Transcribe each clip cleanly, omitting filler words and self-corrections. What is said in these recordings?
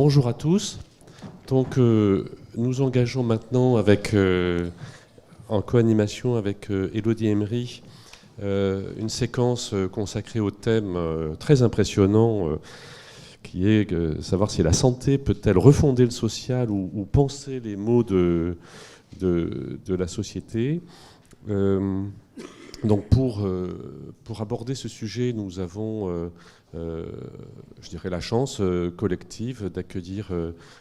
Bonjour à tous. Donc, nous engageons maintenant en co-animation avec Élodie Emery une séquence consacrée au thème très impressionnant qui est savoir si la santé peut-elle refonder le social ou penser les maux de la société. Donc pour aborder ce sujet, nous avons, je dirais, la chance collective d'accueillir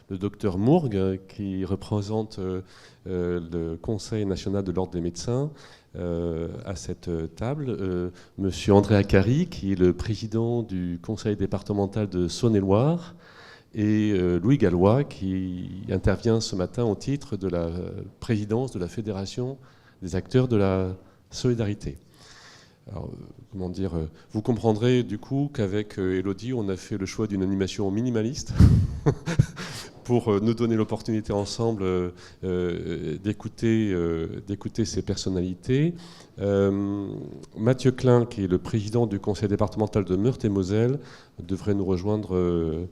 le docteur Mourgue, qui représente le Conseil national de l'Ordre des médecins à cette table. Monsieur André Acari, qui est le président du Conseil départemental de Saône-et-Loire, et Louis Gallois, qui intervient ce matin au titre de la présidence de la Fédération des acteurs de la solidarité. Alors, comment dire, vous comprendrez du coup qu'avec Élodie, on a fait le choix d'une animation minimaliste pour nous donner l'opportunité ensemble d'écouter ces personnalités. Mathieu Klein, qui est le président du conseil départemental de Meurthe-et-Moselle, devrait nous rejoindre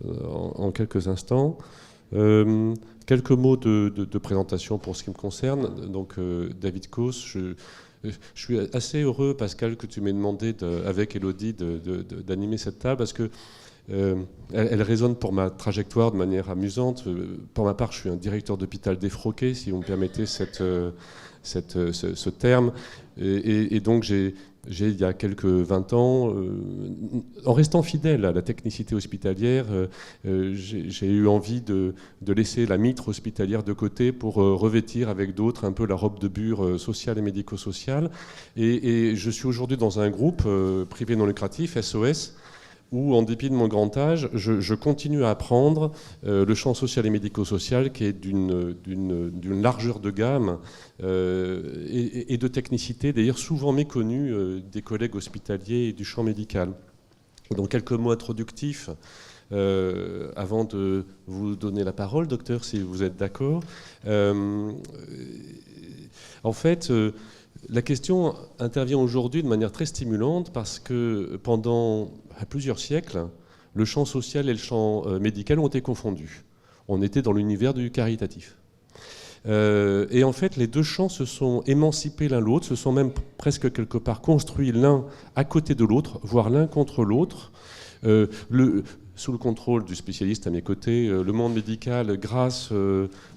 en quelques instants. Quelques mots de présentation pour ce qui me concerne. Donc, David Cos, je suis assez heureux, Pascal, que tu m'aies demandé, avec Élodie, d'animer cette table, parce que elle résonne pour ma trajectoire de manière amusante. Pour ma part, je suis un directeur d'hôpital défroqué, si vous me permettez ce terme. Et donc, il y a quelques 20 ans, en restant fidèle à la technicité hospitalière, j'ai eu envie de laisser la mitre hospitalière de côté pour revêtir avec d'autres un peu la robe de bure sociale et médico-sociale. Et je suis aujourd'hui dans un groupe privé non lucratif, SOS, où, en dépit de mon grand âge, je continue à apprendre le champ social et médico-social, qui est d'une largeur de gamme et de technicité, d'ailleurs souvent méconnue des collègues hospitaliers et du champ médical. Donc quelques mots introductifs avant de vous donner la parole, docteur, si vous êtes d'accord. En fait, la question intervient aujourd'hui de manière très stimulante parce que pendant plusieurs siècles, le champ social et le champ médical ont été confondus. On était dans l'univers du caritatif. Et en fait, les deux champs se sont émancipés l'un l'autre, se sont même presque quelque part construits l'un à côté de l'autre, voire l'un contre l'autre. Sous le contrôle du spécialiste à mes côtés, le monde médical, grâce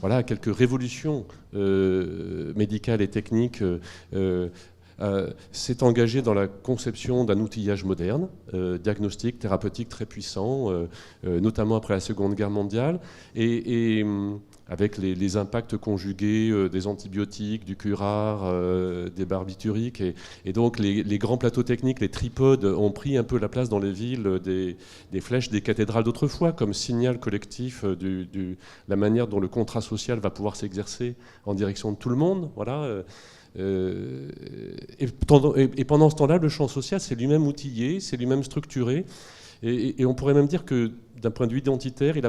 à quelques révolutions médicales et techniques, s'est engagé dans la conception d'un outillage moderne, diagnostique, thérapeutique très puissant, notamment après la Seconde Guerre mondiale, et avec les impacts conjugués des antibiotiques, du curare, des barbituriques. Et donc les grands plateaux techniques, les tripodes, ont pris un peu la place dans les villes des flèches des cathédrales d'autrefois, comme signal collectif de la manière dont le contrat social va pouvoir s'exercer en direction de tout le monde. Voilà. Et pendant ce temps-là, le champ social s'est lui-même outillé, s'est lui-même structuré. Et on pourrait même dire que, d'un point de vue identitaire, il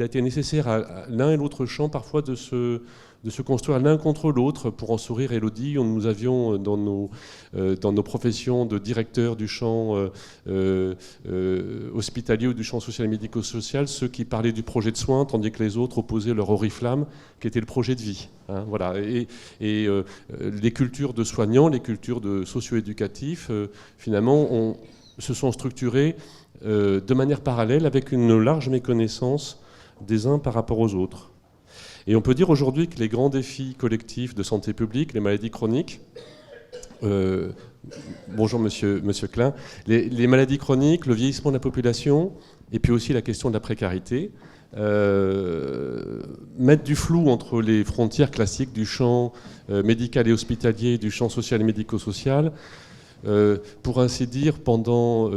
a été nécessaire à l'un et l'autre champ parfois de se construire l'un contre l'autre. Pour en sourire, Élodie, nous avions dans nos professions de directeurs du champ hospitalier ou du champ social et médico-social ceux qui parlaient du projet de soins, tandis que les autres opposaient leur oriflamme, qui était le projet de vie. Hein, voilà. Et les cultures de soignants, les cultures de socio-éducatifs, finalement, se sont structurées de manière parallèle, avec une large méconnaissance des uns par rapport aux autres. Et on peut dire aujourd'hui que les grands défis collectifs de santé publique, les maladies chroniques, bonjour monsieur Klein, les maladies chroniques, le vieillissement de la population, et puis aussi la question de la précarité, mettre du flou entre les frontières classiques du champ médical et hospitalier, du champ social et médico-social. Pour ainsi dire, pendant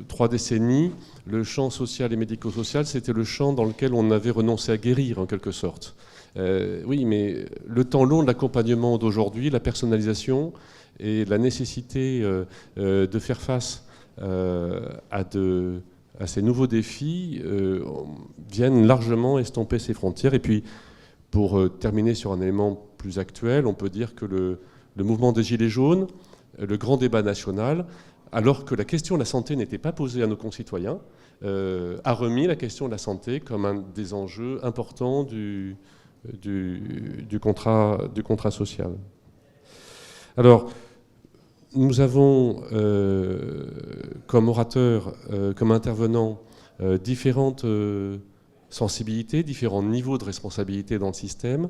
3 décennies, le champ social et médico-social, c'était le champ dans lequel on avait renoncé à guérir, en quelque sorte. Oui, mais le temps long de l'accompagnement d'aujourd'hui, la personnalisation et la nécessité de faire face à ces nouveaux défis viennent largement estomper ces frontières. Et puis, pour terminer sur un élément plus actuel, on peut dire que le mouvement des Gilets jaunes, le grand débat national, alors que la question de la santé n'était pas posée à nos concitoyens, a remis la question de la santé comme un des enjeux importants du contrat social. Alors, nous avons comme orateurs, comme intervenants, différentes sensibilités, différents niveaux de responsabilité dans le système.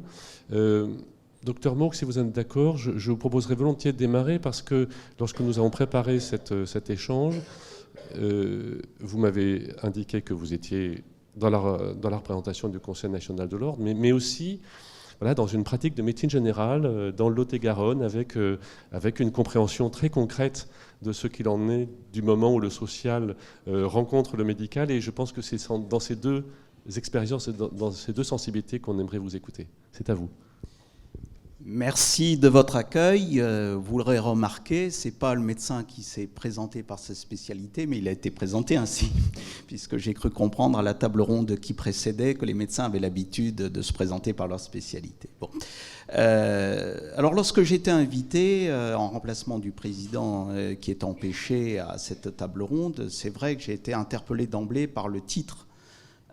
Docteur Mourgue, si vous êtes d'accord, je vous proposerai volontiers de démarrer parce que lorsque nous avons préparé cet échange, vous m'avez indiqué que vous étiez dans la représentation du Conseil national de l'ordre, mais aussi voilà, dans une pratique de médecine générale dans le Lot-et-Garonne avec une compréhension très concrète de ce qu'il en est du moment où le social rencontre le médical. Et je pense que c'est dans ces deux expériences, dans ces deux sensibilités qu'on aimerait vous écouter. C'est à vous. Merci de votre accueil. Vous l'aurez remarqué, ce n'est pas le médecin qui s'est présenté par sa spécialité, mais il a été présenté ainsi, puisque j'ai cru comprendre à la table ronde qui précédait que les médecins avaient l'habitude de se présenter par leur spécialité. Bon. Alors lorsque j'étais invité en remplacement du président qui est empêché à cette table ronde, c'est vrai que j'ai été interpellé d'emblée par le titre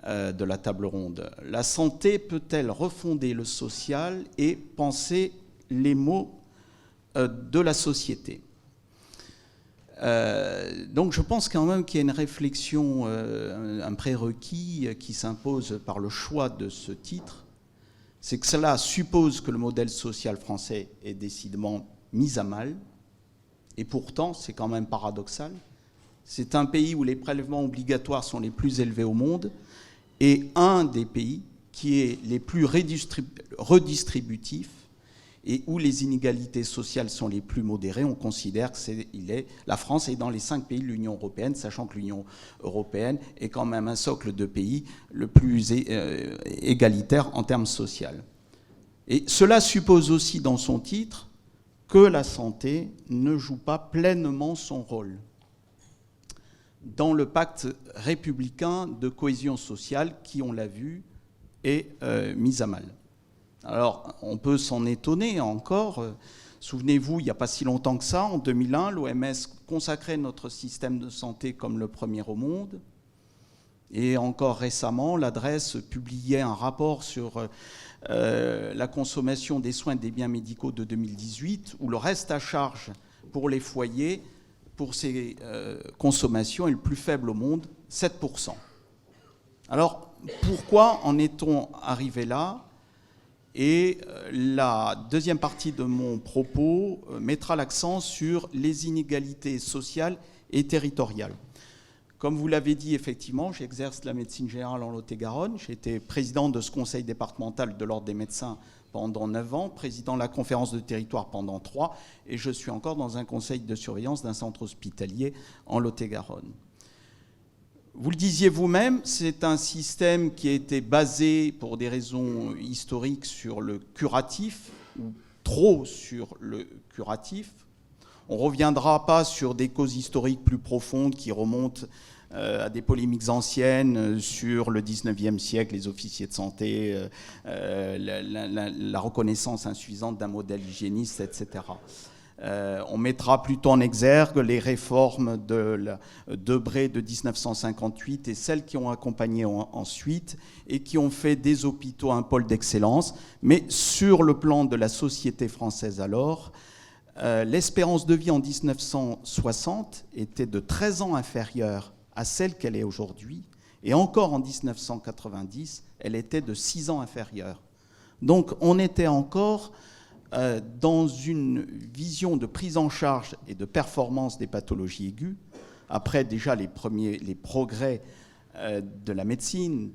de la table ronde. La santé peut-elle refonder le social et penser les maux de la société? Donc je pense quand même qu'il y a une réflexion, un prérequis qui s'impose par le choix de ce titre. C'est que cela suppose que le modèle social français est décidément mis à mal. Et pourtant, c'est quand même paradoxal. C'est un pays où les prélèvements obligatoires sont les plus élevés au monde, et un des pays qui est les plus redistributifs et où les inégalités sociales sont les plus modérées. On considère que la France est dans les 5 pays de l'Union européenne, sachant que l'Union européenne est quand même un socle de pays le plus égalitaire en termes sociaux. Et cela suppose aussi dans son titre que la santé ne joue pas pleinement son rôle dans le pacte républicain de cohésion sociale qui, on l'a vu, est mis à mal. Alors, on peut s'en étonner encore. Souvenez-vous, il n'y a pas si longtemps que ça, en 2001, l'OMS consacrait notre système de santé comme le premier au monde. Et encore récemment, l'adresse publiait un rapport sur la consommation des soins et des biens médicaux de 2018, où le reste à charge pour les foyers pour ces consommations est le plus faible au monde, 7%. Alors, pourquoi en est-on arrivé là? Et la deuxième partie de mon propos mettra l'accent sur les inégalités sociales et territoriales. Comme vous l'avez dit, effectivement, j'exerce la médecine générale en Lot-et-Garonne. J'ai été président de ce conseil départemental de l'Ordre des médecins pendant 9 ans, président de la conférence de territoire pendant 3, et je suis encore dans un conseil de surveillance d'un centre hospitalier en Lot-et-Garonne. Vous le disiez vous-même, c'est un système qui a été basé pour des raisons historiques sur le curatif, ou trop sur le curatif. On ne reviendra pas sur des causes historiques plus profondes qui remontent à des polémiques anciennes sur le 19e siècle, les officiers de santé, la reconnaissance insuffisante d'un modèle hygiéniste, etc. On mettra plutôt en exergue les réformes de Debré de 1958 et celles qui ont accompagné ensuite et qui ont fait des hôpitaux un pôle d'excellence. Mais sur le plan de la société française alors, l'espérance de vie en 1960 était de 13 ans inférieure à celle qu'elle est aujourd'hui, et encore en 1990, elle était de 6 ans inférieure. Donc on était encore dans une vision de prise en charge et de performance des pathologies aiguës, après déjà les progrès de la médecine,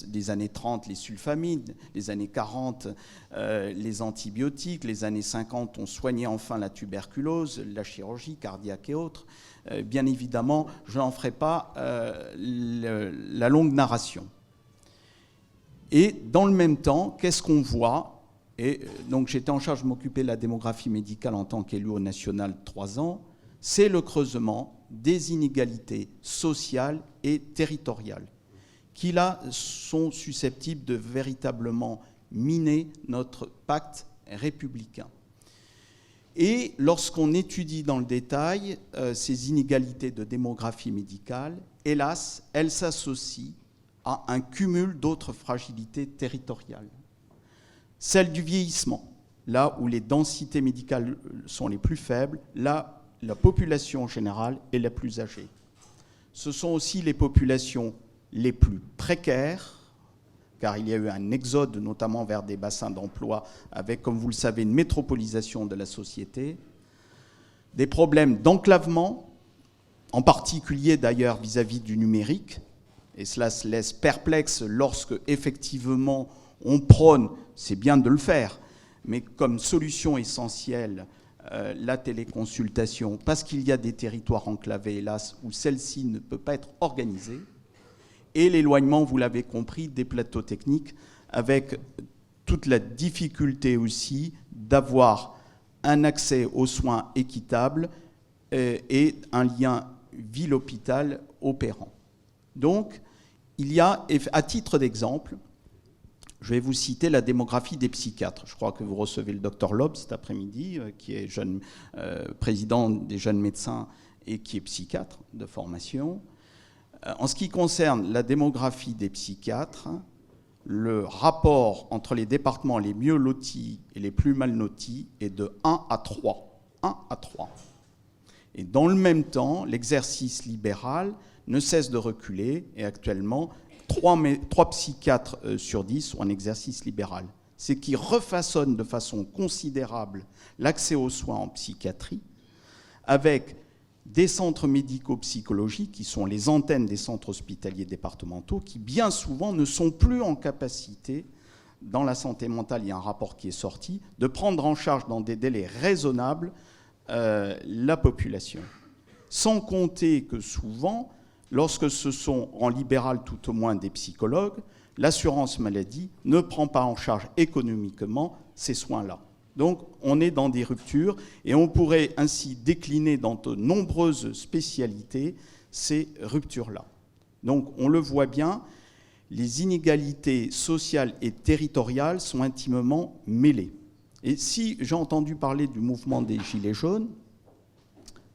des années 30, les sulfamides, les années 40, les antibiotiques, les années 50, on soignait enfin la tuberculose, la chirurgie cardiaque et autres. Bien évidemment, je n'en ferai pas la longue narration. Et dans le même temps, qu'est-ce qu'on voit? Et donc j'étais en charge de m'occuper de la démographie médicale en tant qu'élu au national 3 ans. C'est le creusement des inégalités sociales et territoriales qui, là, sont susceptibles de véritablement miner notre pacte républicain. Et lorsqu'on étudie dans le détail ces inégalités de démographie médicale, hélas, elles s'associent à un cumul d'autres fragilités territoriales. Celle du vieillissement, là où les densités médicales sont les plus faibles, là la population générale est la plus âgée. Ce sont aussi les populations les plus précaires, car il y a eu un exode notamment vers des bassins d'emploi avec, comme vous le savez, une métropolisation de la société, des problèmes d'enclavement, en particulier d'ailleurs vis-à-vis du numérique, et cela se laisse perplexe lorsque effectivement on prône, c'est bien de le faire, mais comme solution essentielle, la téléconsultation, parce qu'il y a des territoires enclavés, hélas, où celle-ci ne peut pas être organisée, et l'éloignement, vous l'avez compris, des plateaux techniques, avec toute la difficulté aussi d'avoir un accès aux soins équitable et un lien ville-hôpital opérant. Donc, il y a, à titre d'exemple, je vais vous citer la démographie des psychiatres. Je crois que vous recevez le docteur Loeb cet après-midi, qui est président des jeunes médecins et qui est psychiatre de formation. En ce qui concerne la démographie des psychiatres, le rapport entre les départements les mieux lotis et les plus mal lotis est de 1 à 3. 1 à 3. Et dans le même temps, l'exercice libéral ne cesse de reculer et actuellement, 3 psychiatres sur 10 sont en exercice libéral. Ce qui refaçonne de façon considérable l'accès aux soins en psychiatrie avec des centres médico-psychologiques qui sont les antennes des centres hospitaliers départementaux qui bien souvent ne sont plus en capacité, dans la santé mentale, il y a un rapport qui est sorti, de prendre en charge dans des délais raisonnables la population. Sans compter que souvent, lorsque ce sont en libéral tout au moins des psychologues, l'assurance maladie ne prend pas en charge économiquement ces soins-là. Donc on est dans des ruptures et on pourrait ainsi décliner dans de nombreuses spécialités ces ruptures-là. Donc on le voit bien, les inégalités sociales et territoriales sont intimement mêlées. Et si j'ai entendu parler du mouvement des Gilets jaunes,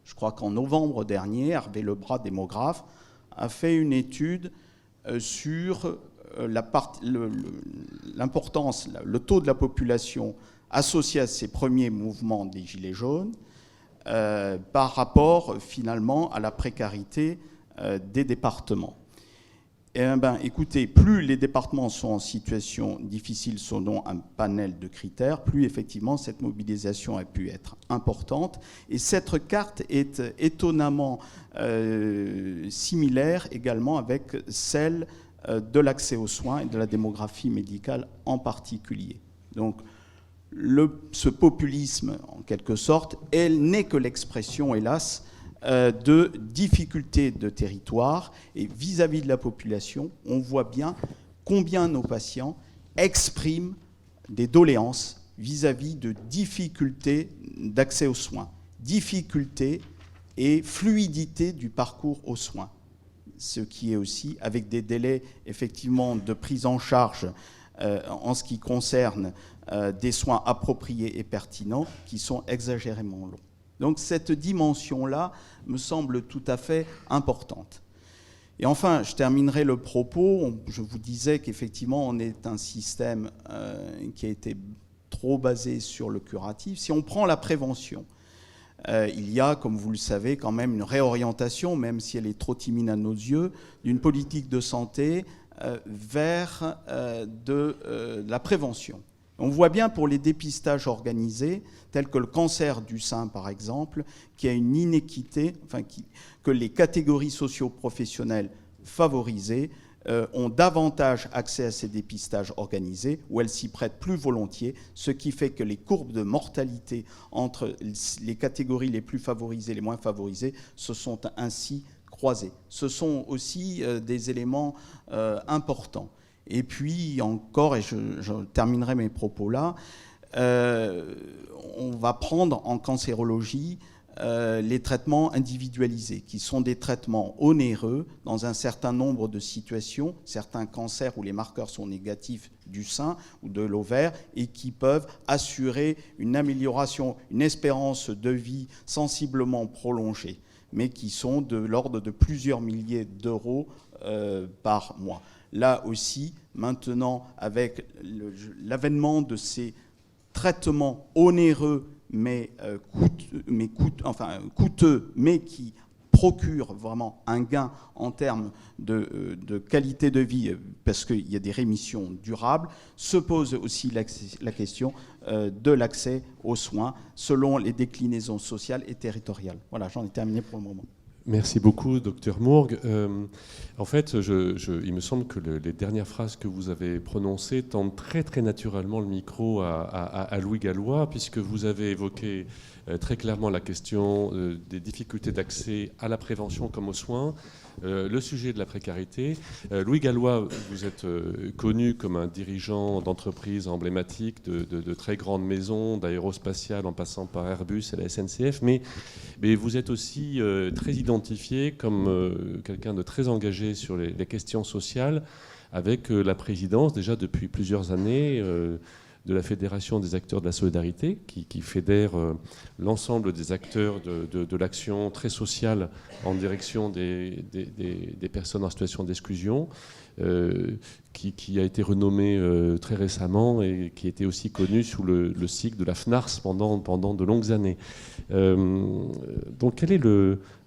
je crois qu'en novembre dernier, Hervé Lebras, démographe, a fait une étude sur l'importance, le taux de la population associé à ces premiers mouvements des Gilets jaunes par rapport finalement à la précarité des départements. Et écoutez, plus les départements sont en situation difficile selon un panel de critères, plus effectivement cette mobilisation a pu être importante. Et cette carte est étonnamment similaire également avec celle de l'accès aux soins et de la démographie médicale en particulier. Donc, ce populisme, en quelque sorte, elle n'est que l'expression, hélas, de difficultés de territoire. Et vis-à-vis de la population, on voit bien combien nos patients expriment des doléances vis-à-vis de difficultés d'accès aux soins, difficultés et fluidité du parcours aux soins. Ce qui est aussi avec des délais effectivement de prise en charge en ce qui concerne des soins appropriés et pertinents qui sont exagérément longs. Donc cette dimension-là me semble tout à fait importante. Et enfin, je terminerai le propos. Je vous disais qu'effectivement, on est un système qui a été trop basé sur le curatif. Si on prend la prévention, il y a, comme vous le savez, quand même une réorientation, même si elle est trop timide à nos yeux, d'une politique de santé vers de la prévention. On voit bien pour les dépistages organisés, tels que le cancer du sein par exemple, qu'il y a une inéquité, que les catégories socio-professionnelles favorisées ont davantage accès à ces dépistages organisés, où elles s'y prêtent plus volontiers, ce qui fait que les courbes de mortalité entre les catégories les plus favorisées et les moins favorisées se sont ainsi croisées. Ce sont aussi des éléments importants. Et puis encore, et je terminerai mes propos là, on va prendre en cancérologie les traitements individualisés, qui sont des traitements onéreux dans un certain nombre de situations, certains cancers où les marqueurs sont négatifs du sein ou de l'ovaire, et qui peuvent assurer une amélioration, une espérance de vie sensiblement prolongée, mais qui sont de l'ordre de plusieurs milliers d'euros par mois. Là aussi, maintenant, avec l'avènement de ces traitements onéreux, mais coûteux, mais qui procurent vraiment un gain en termes de qualité de vie, parce qu'il y a des rémissions durables, se pose aussi la question de l'accès aux soins selon les déclinaisons sociales et territoriales. Voilà, j'en ai terminé pour le moment. Merci beaucoup, Dr Mourgue. En fait, il me semble que les dernières phrases que vous avez prononcées tendent très très naturellement le micro à Louis Gallois, puisque vous avez évoqué très clairement la question des difficultés d'accès à la prévention comme aux soins, le sujet de la précarité. Louis Gallois, vous êtes connu comme un dirigeant d'entreprise emblématique de très grandes maisons, d'aérospatiales en passant par Airbus et la SNCF, mais vous êtes aussi très identifié comme quelqu'un de très engagé sur les questions sociales, avec la présidence déjà depuis plusieurs années de la Fédération des acteurs de la solidarité, qui fédère l'ensemble des acteurs de l'action très sociale en direction des personnes en situation d'exclusion, qui a été renommé très récemment et qui était aussi connu sous le sigle de la FNARS pendant de longues années. Donc quelle est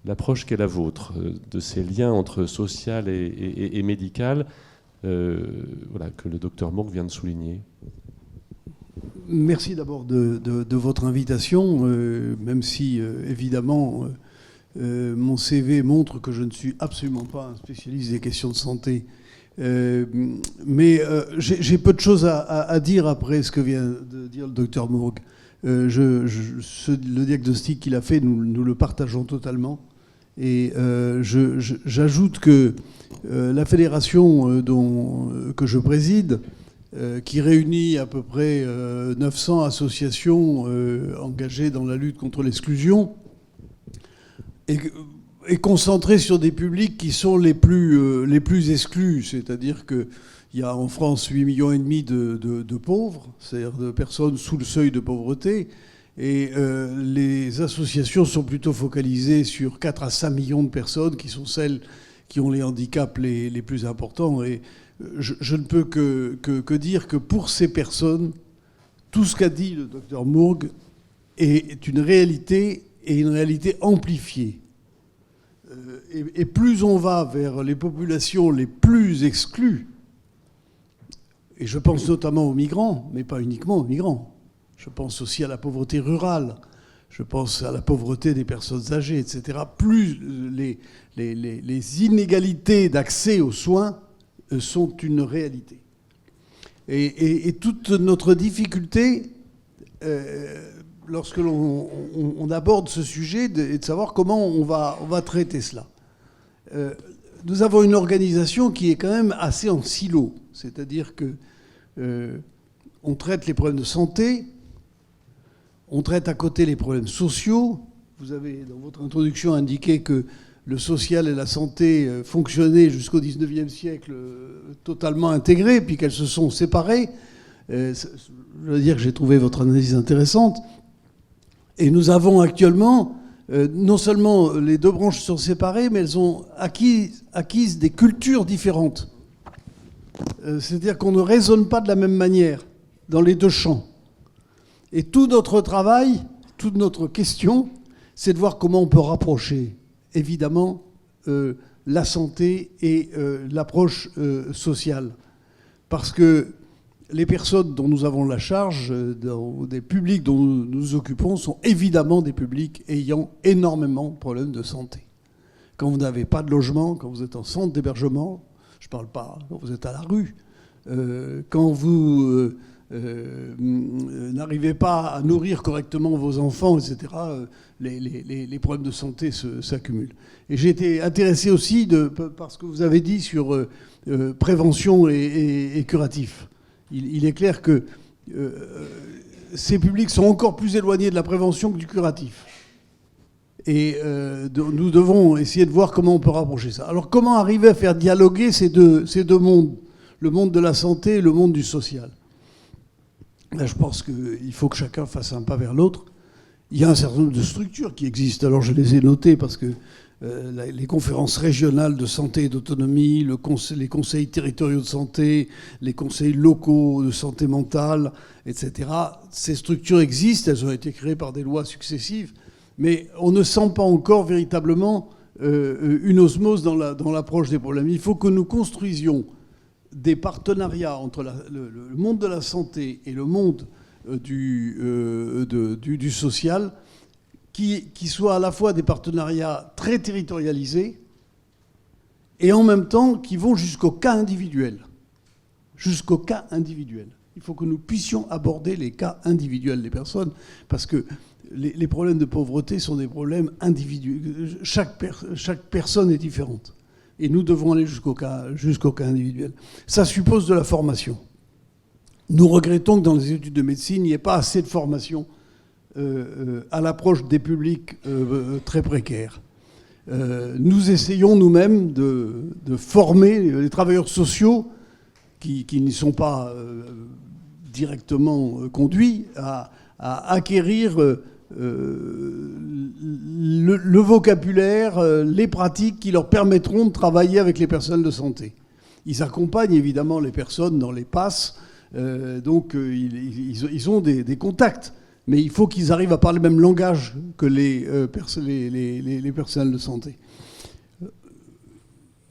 l'approche qu'est la vôtre de ces liens entre social et médical, voilà, que le docteur Mourgue vient de souligner? Merci d'abord de votre invitation, même si évidemment mon CV montre que je ne suis absolument pas un spécialiste des questions de santé. Mais j'ai peu de choses à dire après ce que vient de dire le docteur Mourgue. Le diagnostic qu'il a fait, nous le partageons totalement. Et j'ajoute que la fédération que je préside, qui réunit à peu près 900 associations engagées dans la lutte contre l'exclusion, est concentrée sur des publics qui sont les plus exclus. C'est-à-dire qu'il y a en France 8,5 millions de pauvres, c'est-à-dire de personnes sous le seuil de pauvreté. Et les associations sont plutôt focalisées sur 4 à 5 millions de personnes qui sont celles qui ont les handicaps les plus importants. Et je ne peux que dire que pour ces personnes, tout ce qu'a dit le docteur Mourgue est une réalité, et une réalité amplifiée. Et plus on va vers les populations les plus exclues, et je pense notamment aux migrants, mais pas uniquement aux migrants, je pense aussi à la pauvreté rurale, je pense à la pauvreté des personnes âgées, etc. Plus les inégalités d'accès aux soins sont une réalité. Et toute notre difficulté, lorsque l'on aborde ce sujet, est de savoir comment on va traiter cela. Nous avons une organisation qui est quand même assez en silo, c'est-à-dire que on traite les problèmes de santé, on traite à côté les problèmes sociaux. Vous avez, dans votre introduction, indiqué que le social et la santé fonctionnaient jusqu'au XIXe siècle totalement intégrés, puis qu'elles se sont séparées. Je veux dire que j'ai trouvé votre analyse intéressante. Et nous avons actuellement, non seulement les deux branches sont séparées, mais elles ont acquis des cultures différentes. C'est-à-dire qu'on ne raisonne pas de la même manière dans les deux champs. Et tout notre travail, toute notre question, c'est de voir comment on peut rapprocher, évidemment, la santé et l'approche sociale. Parce que les personnes dont nous avons la charge, des publics dont nous nous occupons, sont évidemment des publics ayant énormément de problèmes de santé. Quand vous n'avez pas de logement, quand vous êtes en centre d'hébergement, je ne parle pas quand vous êtes à la rue, quand vous n'arrivez pas à nourrir correctement vos enfants, etc., les problèmes de santé s'accumulent. Et j'ai été intéressé aussi par ce que vous avez dit sur prévention et curatif. Il est clair que ces publics sont encore plus éloignés de la prévention que du curatif. Et nous devons essayer de voir comment on peut rapprocher ça. Alors comment arriver à faire dialoguer ces deux mondes, le monde de la santé et le monde du social? Là, je pense qu'il faut que chacun fasse un pas vers l'autre. Il y a un certain nombre de structures qui existent. Alors je les ai notées parce que les conférences régionales de santé et d'autonomie, les conseils territoriaux de santé, les conseils locaux de santé mentale, etc. Ces structures existent, elles ont été créées par des lois successives, mais on ne sent pas encore véritablement une osmose dans l'approche des problèmes. Il faut que nous construisions des partenariats entre le monde de la santé et le monde du social qui soient à la fois des partenariats très territorialisés et en même temps qui vont jusqu'au cas individuel. Jusqu'au cas individuel. Il faut que nous puissions aborder les cas individuels des personnes parce que les problèmes de pauvreté sont des problèmes individuels. Chaque personne est différente. Et nous devons aller jusqu'au cas individuel. Ça suppose de la formation. Nous regrettons que dans les études de médecine, il n'y ait pas assez de formation à l'approche des publics très précaires. Nous essayons nous-mêmes de former les travailleurs sociaux qui n'y sont pas directement conduits à acquérir le vocabulaire, les pratiques qui leur permettront de travailler avec les personnels de santé. Ils accompagnent évidemment les personnes dans les passes, donc ils ont des contacts, mais il faut qu'ils arrivent à parler le même langage que les personnels de santé.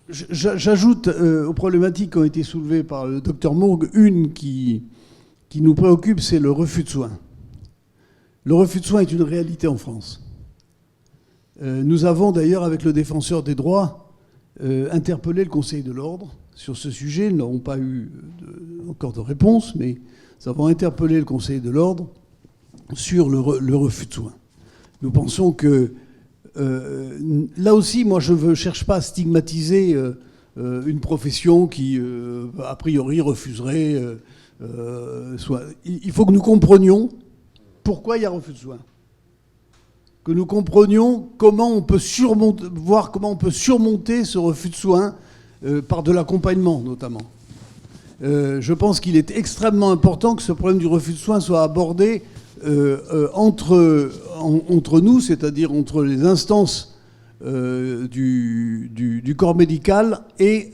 J'ajoute aux problématiques qui ont été soulevées par le docteur Mourgue une qui nous préoccupe, c'est le refus de soins. Le refus de soins est une réalité en France. Nous avons d'ailleurs, avec le défenseur des droits, interpellé le Conseil de l'ordre sur ce sujet. Nous n'avons pas eu encore de réponse, mais nous avons interpellé le Conseil de l'ordre sur le refus de soins. Nous pensons que, là aussi, moi je ne cherche pas à stigmatiser une profession qui, a priori, refuserait soins. Il faut que nous comprenions pourquoi il y a refus de soins. Que nous comprenions comment on peut surmonter ce refus de soins par de l'accompagnement, notamment. Je pense qu'il est extrêmement important que ce problème du refus de soins soit abordé entre nous, c'est-à-dire entre les instances du corps médical et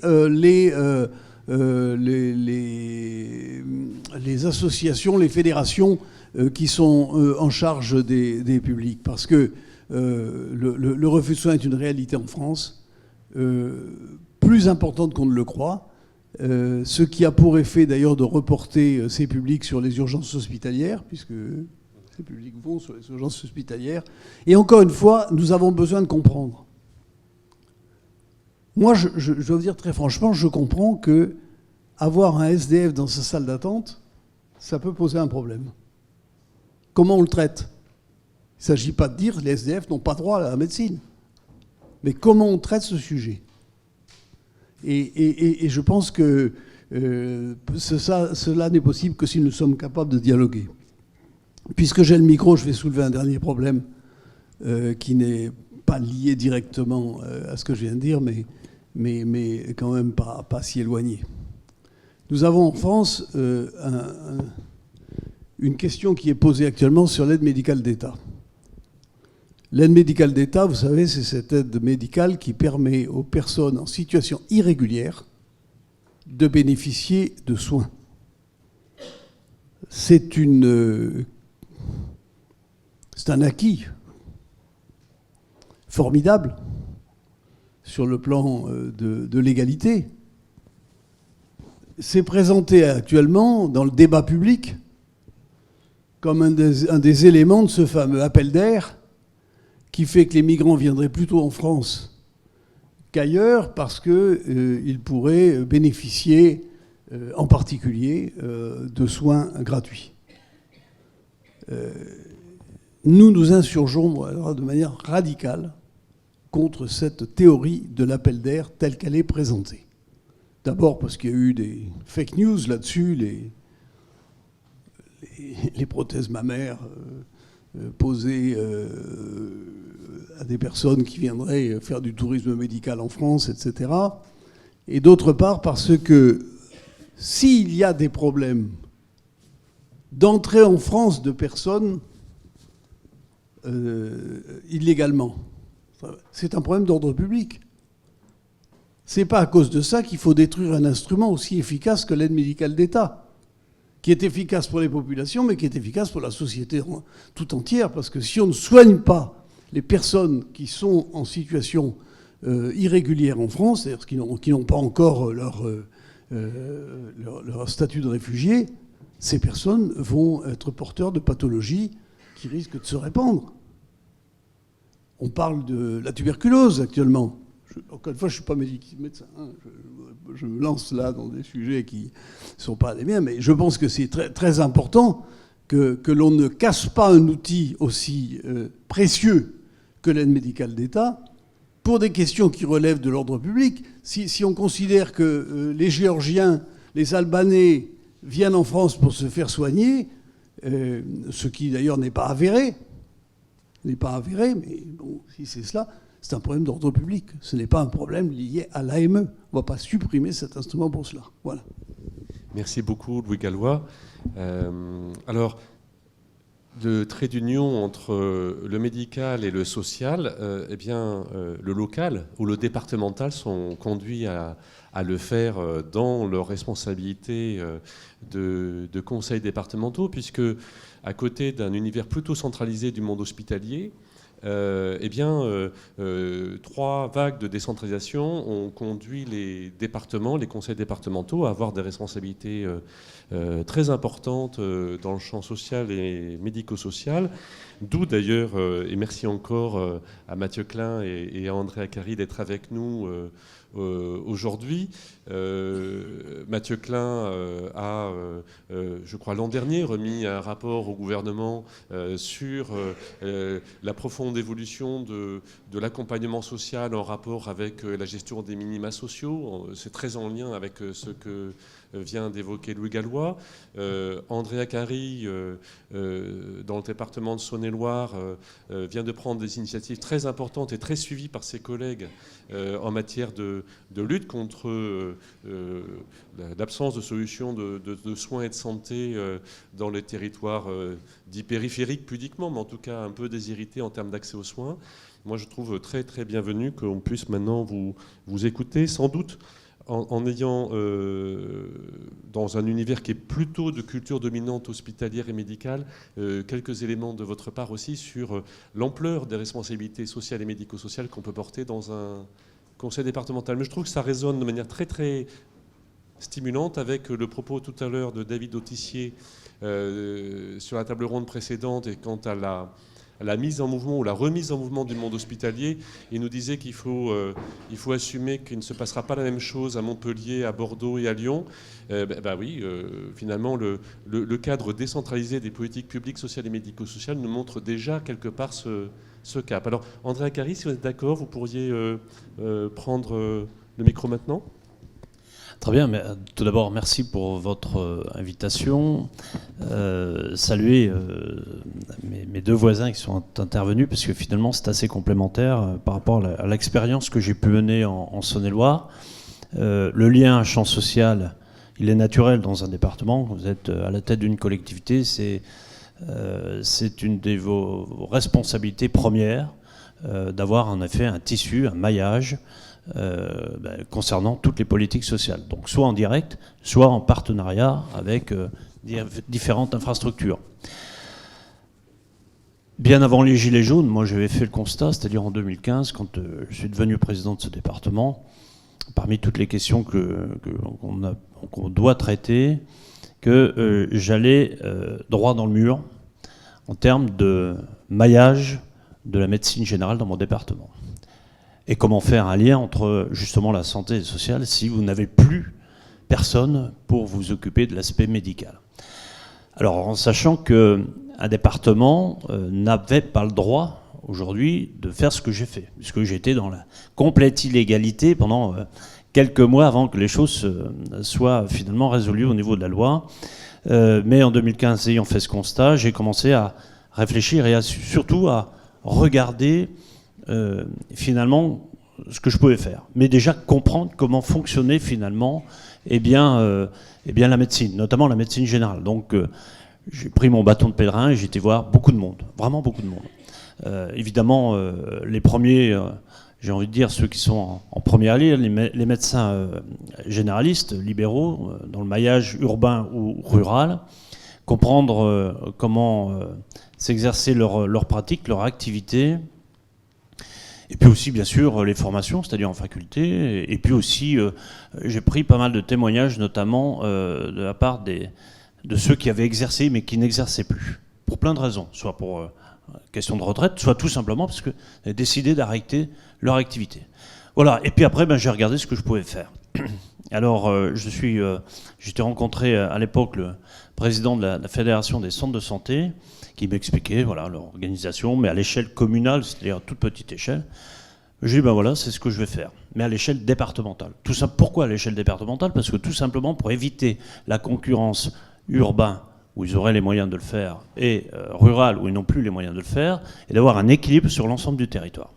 les associations, les fédérations qui sont en charge des publics. Parce que le refus de soins est une réalité en France, plus importante qu'on ne le croit, ce qui a pour effet d'ailleurs de reporter ces publics sur les urgences hospitalières, puisque ces publics vont sur les urgences hospitalières. Et encore une fois, nous avons besoin de comprendre. Moi, je dois vous dire très franchement, je comprends que avoir un SDF dans sa salle d'attente, ça peut poser un problème. Comment on le traite? Il ne s'agit pas de dire que les SDF n'ont pas droit à la médecine. Mais comment on traite ce sujet? Et je pense que cela n'est possible que si nous sommes capables de dialoguer. Puisque j'ai le micro, je vais soulever un dernier problème qui n'est pas lié directement à ce que je viens de dire, mais quand même pas si éloigné. Nous avons en France une question qui est posée actuellement sur l'aide médicale d'État. L'aide médicale d'État, vous savez, c'est cette aide médicale qui permet aux personnes en situation irrégulière de bénéficier de soins. C'est un acquis formidable sur le plan de l'égalité. C'est présenté actuellement dans le débat public comme un des éléments de ce fameux appel d'air qui fait que les migrants viendraient plutôt en France qu'ailleurs parce qu'ils pourraient bénéficier en particulier de soins gratuits. Nous nous insurgeons alors, de manière radicale contre cette théorie de l'appel d'air telle qu'elle est présentée. D'abord parce qu'il y a eu des fake news là-dessus, les prothèses mammaires posées à des personnes qui viendraient faire du tourisme médical en France, etc. Et d'autre part parce que s'il y a des problèmes d'entrée en France de personnes illégalement, c'est un problème d'ordre public. C'est pas à cause de ça qu'il faut détruire un instrument aussi efficace que l'aide médicale d'État, qui est efficace pour les populations, mais qui est efficace pour la société tout entière, parce que si on ne soigne pas les personnes qui sont en situation irrégulière en France, c'est-à-dire qui n'ont pas encore leur statut de réfugié, ces personnes vont être porteurs de pathologies qui risquent de se répandre. On parle de la tuberculose actuellement. Encore une fois, je ne suis pas médecin. Hein. Je me lance là dans des sujets qui ne sont pas les miens, mais je pense que c'est très, très important que l'on ne casse pas un outil aussi précieux que l'aide médicale d'État pour des questions qui relèvent de l'ordre public. Si on considère que les Géorgiens, les Albanais viennent en France pour se faire soigner, ce qui d'ailleurs n'est pas avéré, mais bon, si c'est cela, c'est un problème d'ordre public. Ce n'est pas un problème lié à l'AME. On ne va pas supprimer cet instrument pour cela. Voilà. Merci beaucoup, Louis Gallois. Alors, le trait d'union entre le médical et le social, le local ou le départemental sont conduits à le faire dans leurs responsabilités de conseils départementaux, puisque à côté d'un univers plutôt centralisé du monde hospitalier, trois vagues de décentralisation ont conduit les départements, les conseils départementaux à avoir des responsabilités très importantes dans le champ social et médico-social. D'où d'ailleurs, et merci encore à Mathieu Klein et à André Acari d'être avec nous aujourd'hui. Mathieu Klein a, je crois l'an dernier, remis un rapport au gouvernement sur la profonde évolution de l'accompagnement social en rapport avec la gestion des minima sociaux. C'est très en lien avec ce que vient d'évoquer Louis Gallois. André Acari, dans le département de Saône-et-Loire, vient de prendre des initiatives très importantes et très suivies par ses collègues en matière de lutte contre l'absence de solutions de soins et de santé dans les territoires dits périphériques pudiquement, mais en tout cas un peu déshérités en termes d'accès aux soins. Moi, je trouve très très bienvenu qu'on puisse maintenant vous écouter, sans doute en ayant, dans un univers qui est plutôt de culture dominante hospitalière et médicale, quelques éléments de votre part aussi sur l'ampleur des responsabilités sociales et médico-sociales qu'on peut porter dans un conseil départemental. Mais je trouve que ça résonne de manière très très stimulante avec le propos tout à l'heure de David Autissier sur la table ronde précédente et quant à la mise en mouvement ou la remise en mouvement du monde hospitalier. Il nous disait qu'il faut assumer qu'il ne se passera pas la même chose à Montpellier, à Bordeaux et à Lyon. Finalement, le cadre décentralisé des politiques publiques sociales et médico-sociales nous montre déjà quelque part ce cap. Alors, André Acari, si vous êtes d'accord, vous pourriez prendre le micro maintenant. Très bien, mais tout d'abord, merci pour votre invitation. Saluer mes deux voisins qui sont intervenus, parce que finalement, c'est assez complémentaire par rapport à l'expérience que j'ai pu mener en Saône-et-Loire. Le lien champ social, il est naturel dans un département. Vous êtes à la tête d'une collectivité, c'est une de vos responsabilités premières d'avoir en effet un tissu, un maillage, concernant toutes les politiques sociales. Donc soit en direct, soit en partenariat avec différentes infrastructures. Bien avant les Gilets jaunes, moi j'avais fait le constat, c'est-à-dire en 2015, quand je suis devenu président de ce département, parmi toutes les questions qu'on doit traiter, que j'allais droit dans le mur en termes de maillage de la médecine générale dans mon département. Et comment faire un lien entre justement la santé et le social si vous n'avez plus personne pour vous occuper de l'aspect médical. Alors en sachant qu'un département n'avait pas le droit aujourd'hui de faire ce que j'ai fait, puisque j'étais dans la complète illégalité pendant quelques mois avant que les choses soient finalement résolues au niveau de la loi. Mais en 2015, ayant fait ce constat, j'ai commencé à réfléchir et surtout à regarder finalement ce que je pouvais faire. Mais déjà comprendre comment fonctionnait finalement la médecine, notamment la médecine générale. Donc j'ai pris mon bâton de pèlerin et j'ai été voir beaucoup de monde, vraiment beaucoup de monde. Évidemment, les premiers, j'ai envie de dire ceux qui sont en première ligne, les médecins généralistes, libéraux, dans le maillage urbain ou rural, comprendre comment s'exercer leur pratique, leur activité. Et puis aussi, bien sûr, les formations, c'est-à-dire en faculté. Et puis aussi, j'ai pris pas mal de témoignages, notamment de la part de ceux qui avaient exercé, mais qui n'exerçaient plus. Pour plein de raisons. Soit pour question de retraite, soit tout simplement parce qu'ils avaient décidé d'arrêter leur activité. Voilà. Et puis après, j'ai regardé ce que je pouvais faire. Alors, j'étais rencontré à l'époque le président de la Fédération des centres de santé, qui m'expliquait leur organisation, mais à l'échelle communale, c'est-à-dire à toute petite échelle. J'ai dit, c'est ce que je vais faire, mais à l'échelle départementale. Tout ça, pourquoi à l'échelle départementale ? Parce que tout simplement pour éviter la concurrence urbaine, où ils auraient les moyens de le faire, et rurale, où ils n'ont plus les moyens de le faire, et d'avoir un équilibre sur l'ensemble du territoire.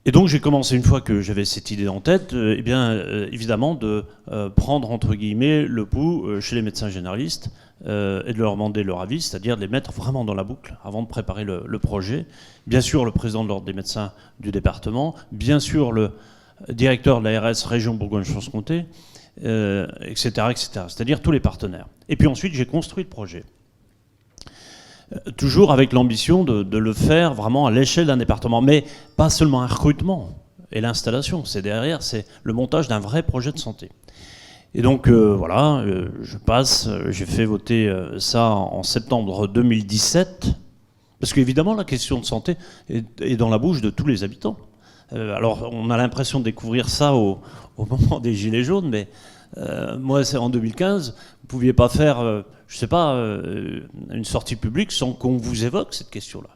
Et donc j'ai commencé, une fois que j'avais cette idée en tête, évidemment de prendre entre guillemets le pouls chez les médecins généralistes et de leur demander leur avis, c'est-à-dire de les mettre vraiment dans la boucle avant de préparer le projet. Bien sûr le président de l'ordre des médecins du département, bien sûr le directeur de l'ARS région Bourgogne-Franche-Comté, etc., etc. C'est-à-dire tous les partenaires. Et puis ensuite j'ai construit le projet. Toujours avec l'ambition de le faire vraiment à l'échelle d'un département, mais pas seulement un recrutement et l'installation, c'est le montage d'un vrai projet de santé. Et donc j'ai fait voter ça en septembre 2017, parce qu'évidemment la question de santé est dans la bouche de tous les habitants. Alors on a l'impression de découvrir ça au moment des Gilets jaunes, mais moi c'est en 2015, vous ne pouviez pas faire, une sortie publique sans qu'on vous évoque cette question-là.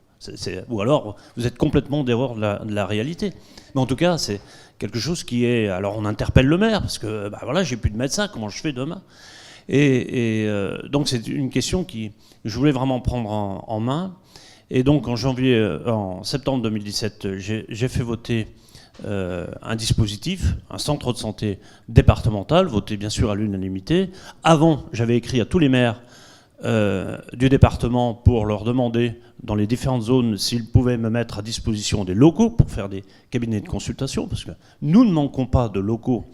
Ou alors vous êtes complètement dehors de la réalité. Mais en tout cas, c'est quelque chose qui est... Alors on interpelle le maire, parce que j'ai plus de médecin, comment je fais demain ? Donc c'est une question que je voulais vraiment prendre en main. Et donc en septembre 2017, j'ai fait voter un dispositif, un centre de santé départemental, voté bien sûr à l'unanimité. Avant, j'avais écrit à tous les maires du département pour leur demander, dans les différentes zones, s'ils pouvaient me mettre à disposition des locaux pour faire des cabinets de consultation, parce que nous ne manquons pas de locaux.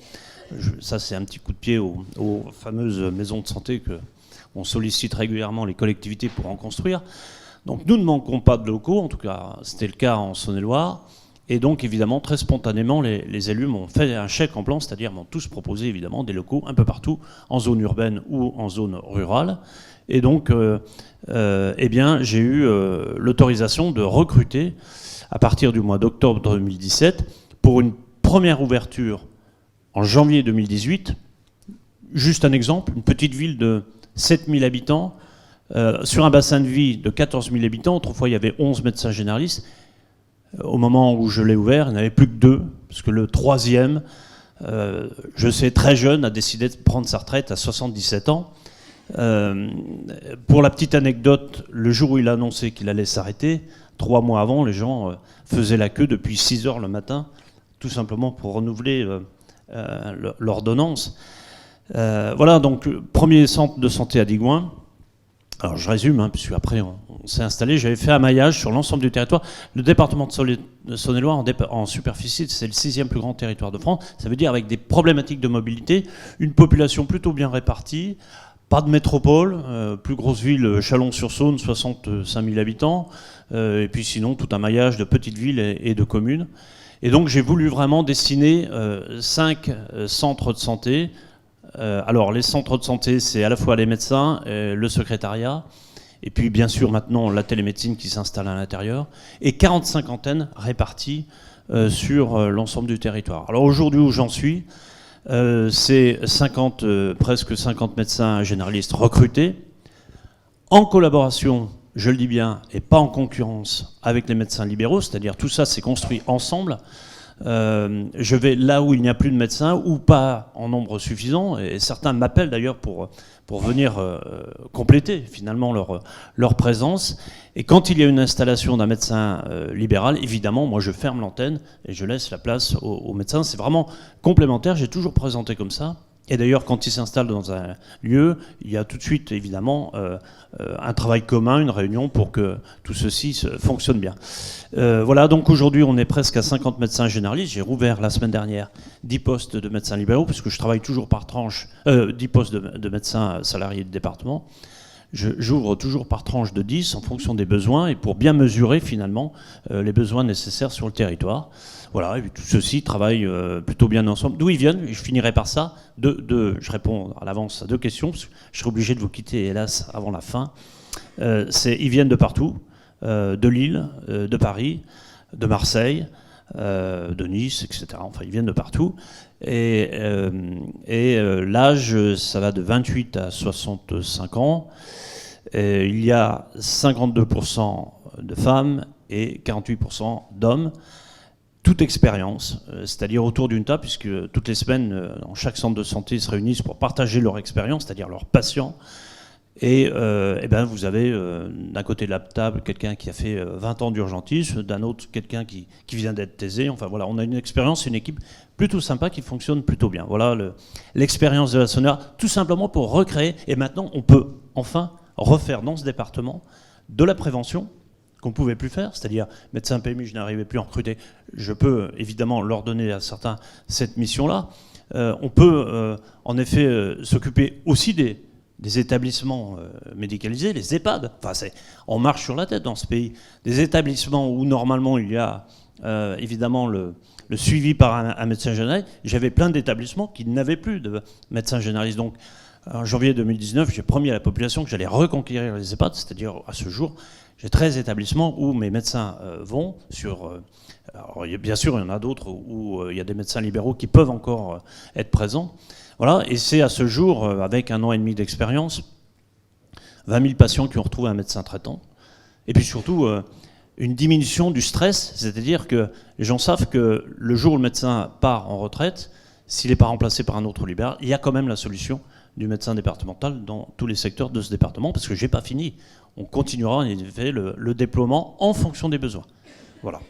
Ça, c'est un petit coup de pied aux fameuses maisons de santé qu'on sollicite régulièrement les collectivités pour en construire. Donc nous ne manquons pas de locaux, en tout cas c'était le cas en Saône-et-Loire. Et donc, évidemment, très spontanément, les élus m'ont fait un chèque en blanc, c'est-à-dire m'ont tous proposé, évidemment, des locaux un peu partout, en zone urbaine ou en zone rurale. Et donc, j'ai eu l'autorisation de recruter, à partir du mois d'octobre 2017, pour une première ouverture en janvier 2018. Juste un exemple, une petite ville de 7000 habitants, sur un bassin de vie de 14 000 habitants. Autrefois, il y avait 11 médecins généralistes. Au moment où je l'ai ouvert, il n'y en avait plus que 2, parce que le troisième, très jeune, a décidé de prendre sa retraite à 77 ans. Pour la petite anecdote, le jour où il a annoncé qu'il allait s'arrêter, 3 mois avant, les gens faisaient la queue depuis 6 heures le matin, tout simplement pour renouveler l'ordonnance. Donc, premier centre de santé à Digoin. Alors je résume, puisque après on s'est installé, j'avais fait un maillage sur l'ensemble du territoire. Le département de Saône-et-Loire en superficie, c'est le 6e plus grand territoire de France. Ça veut dire avec des problématiques de mobilité, une population plutôt bien répartie, pas de métropole, plus grosse ville, Chalon-sur-Saône, 65 000 habitants, et puis sinon tout un maillage de petites villes et de communes. Et donc j'ai voulu vraiment dessiner 5 centres de santé. Alors les centres de santé, c'est à la fois les médecins, le secrétariat, et puis bien sûr maintenant la télémédecine qui s'installe à l'intérieur, et 45 antennes réparties sur l'ensemble du territoire. Alors aujourd'hui où j'en suis, c'est presque 50 médecins généralistes recrutés, en collaboration, je le dis bien, et pas en concurrence avec les médecins libéraux, c'est-à-dire tout ça c'est construit ensemble. Je vais là où il n'y a plus de médecins ou pas en nombre suffisant, et certains m'appellent d'ailleurs pour venir compléter finalement leur présence. Et quand il y a une installation d'un médecin libéral, évidemment, moi je ferme l'antenne et je laisse la place aux médecins. C'est vraiment complémentaire, j'ai toujours présenté comme ça. Et d'ailleurs, quand il s'installe dans un lieu, il y a tout de suite, évidemment, un travail commun, une réunion pour que tout ceci fonctionne bien. Voilà, donc aujourd'hui, on est presque à 50 médecins généralistes. J'ai rouvert la semaine dernière 10 postes de médecins libéraux, puisque je travaille toujours par tranche, 10 postes de médecins salariés de département. J'ouvre toujours par tranche de 10 en fonction des besoins et pour bien mesurer finalement les besoins nécessaires sur le territoire. Voilà, et tout ceci travaille plutôt bien ensemble. D'où ils viennent? Je finirai par ça. Je réponds à l'avance à 2 questions, parce que je serai obligé de vous quitter, hélas, avant la fin. Ils viennent de partout, de Lille, de Paris, de Marseille, de Nice, etc. Enfin, ils viennent de partout. Et l'âge, ça va de 28 à 65 ans. Et il y a 52% de femmes et 48% d'hommes. Toute expérience, c'est-à-dire autour d'une table, puisque toutes les semaines, dans chaque centre de santé, ils se réunissent pour partager leur expérience, c'est-à-dire leurs patients. Et vous avez d'un côté de la table quelqu'un qui a fait 20 ans d'urgentisme, d'un autre quelqu'un qui vient d'être thésé. Enfin voilà, on a une expérience, une équipe plutôt sympa qui fonctionne plutôt bien. Voilà l'expérience de la SONERA, tout simplement pour recréer. Et maintenant, on peut enfin refaire dans ce département de la prévention qu'on ne pouvait plus faire, c'est-à-dire médecin PMI, je n'arrivais plus à en recruter. Je peux évidemment leur donner à certains cette mission-là. On peut en effet s'occuper aussi des établissements médicalisés, les EHPAD. Enfin, on marche sur la tête dans ce pays. Des établissements où normalement il y a évidemment le suivi par un médecin généraliste. J'avais plein d'établissements qui n'avaient plus de médecin généraliste. Donc, en janvier 2019, j'ai promis à la population que j'allais reconquérir les EHPAD, c'est-à-dire à ce jour, j'ai 13 établissements où mes médecins vont sur... alors, bien sûr, il y en a d'autres où il y a des médecins libéraux qui peuvent encore être présents. Voilà, et c'est à ce jour, avec 1 an et demi d'expérience, 20 000 patients qui ont retrouvé un médecin traitant. Et puis surtout, une diminution du stress, c'est-à-dire que les gens savent que le jour où le médecin part en retraite, s'il n'est pas remplacé par un autre libéral, il y a quand même la solution du médecin départemental dans tous les secteurs de ce département, parce que je n'ai pas fini. On continuera en effet le déploiement en fonction des besoins. Voilà.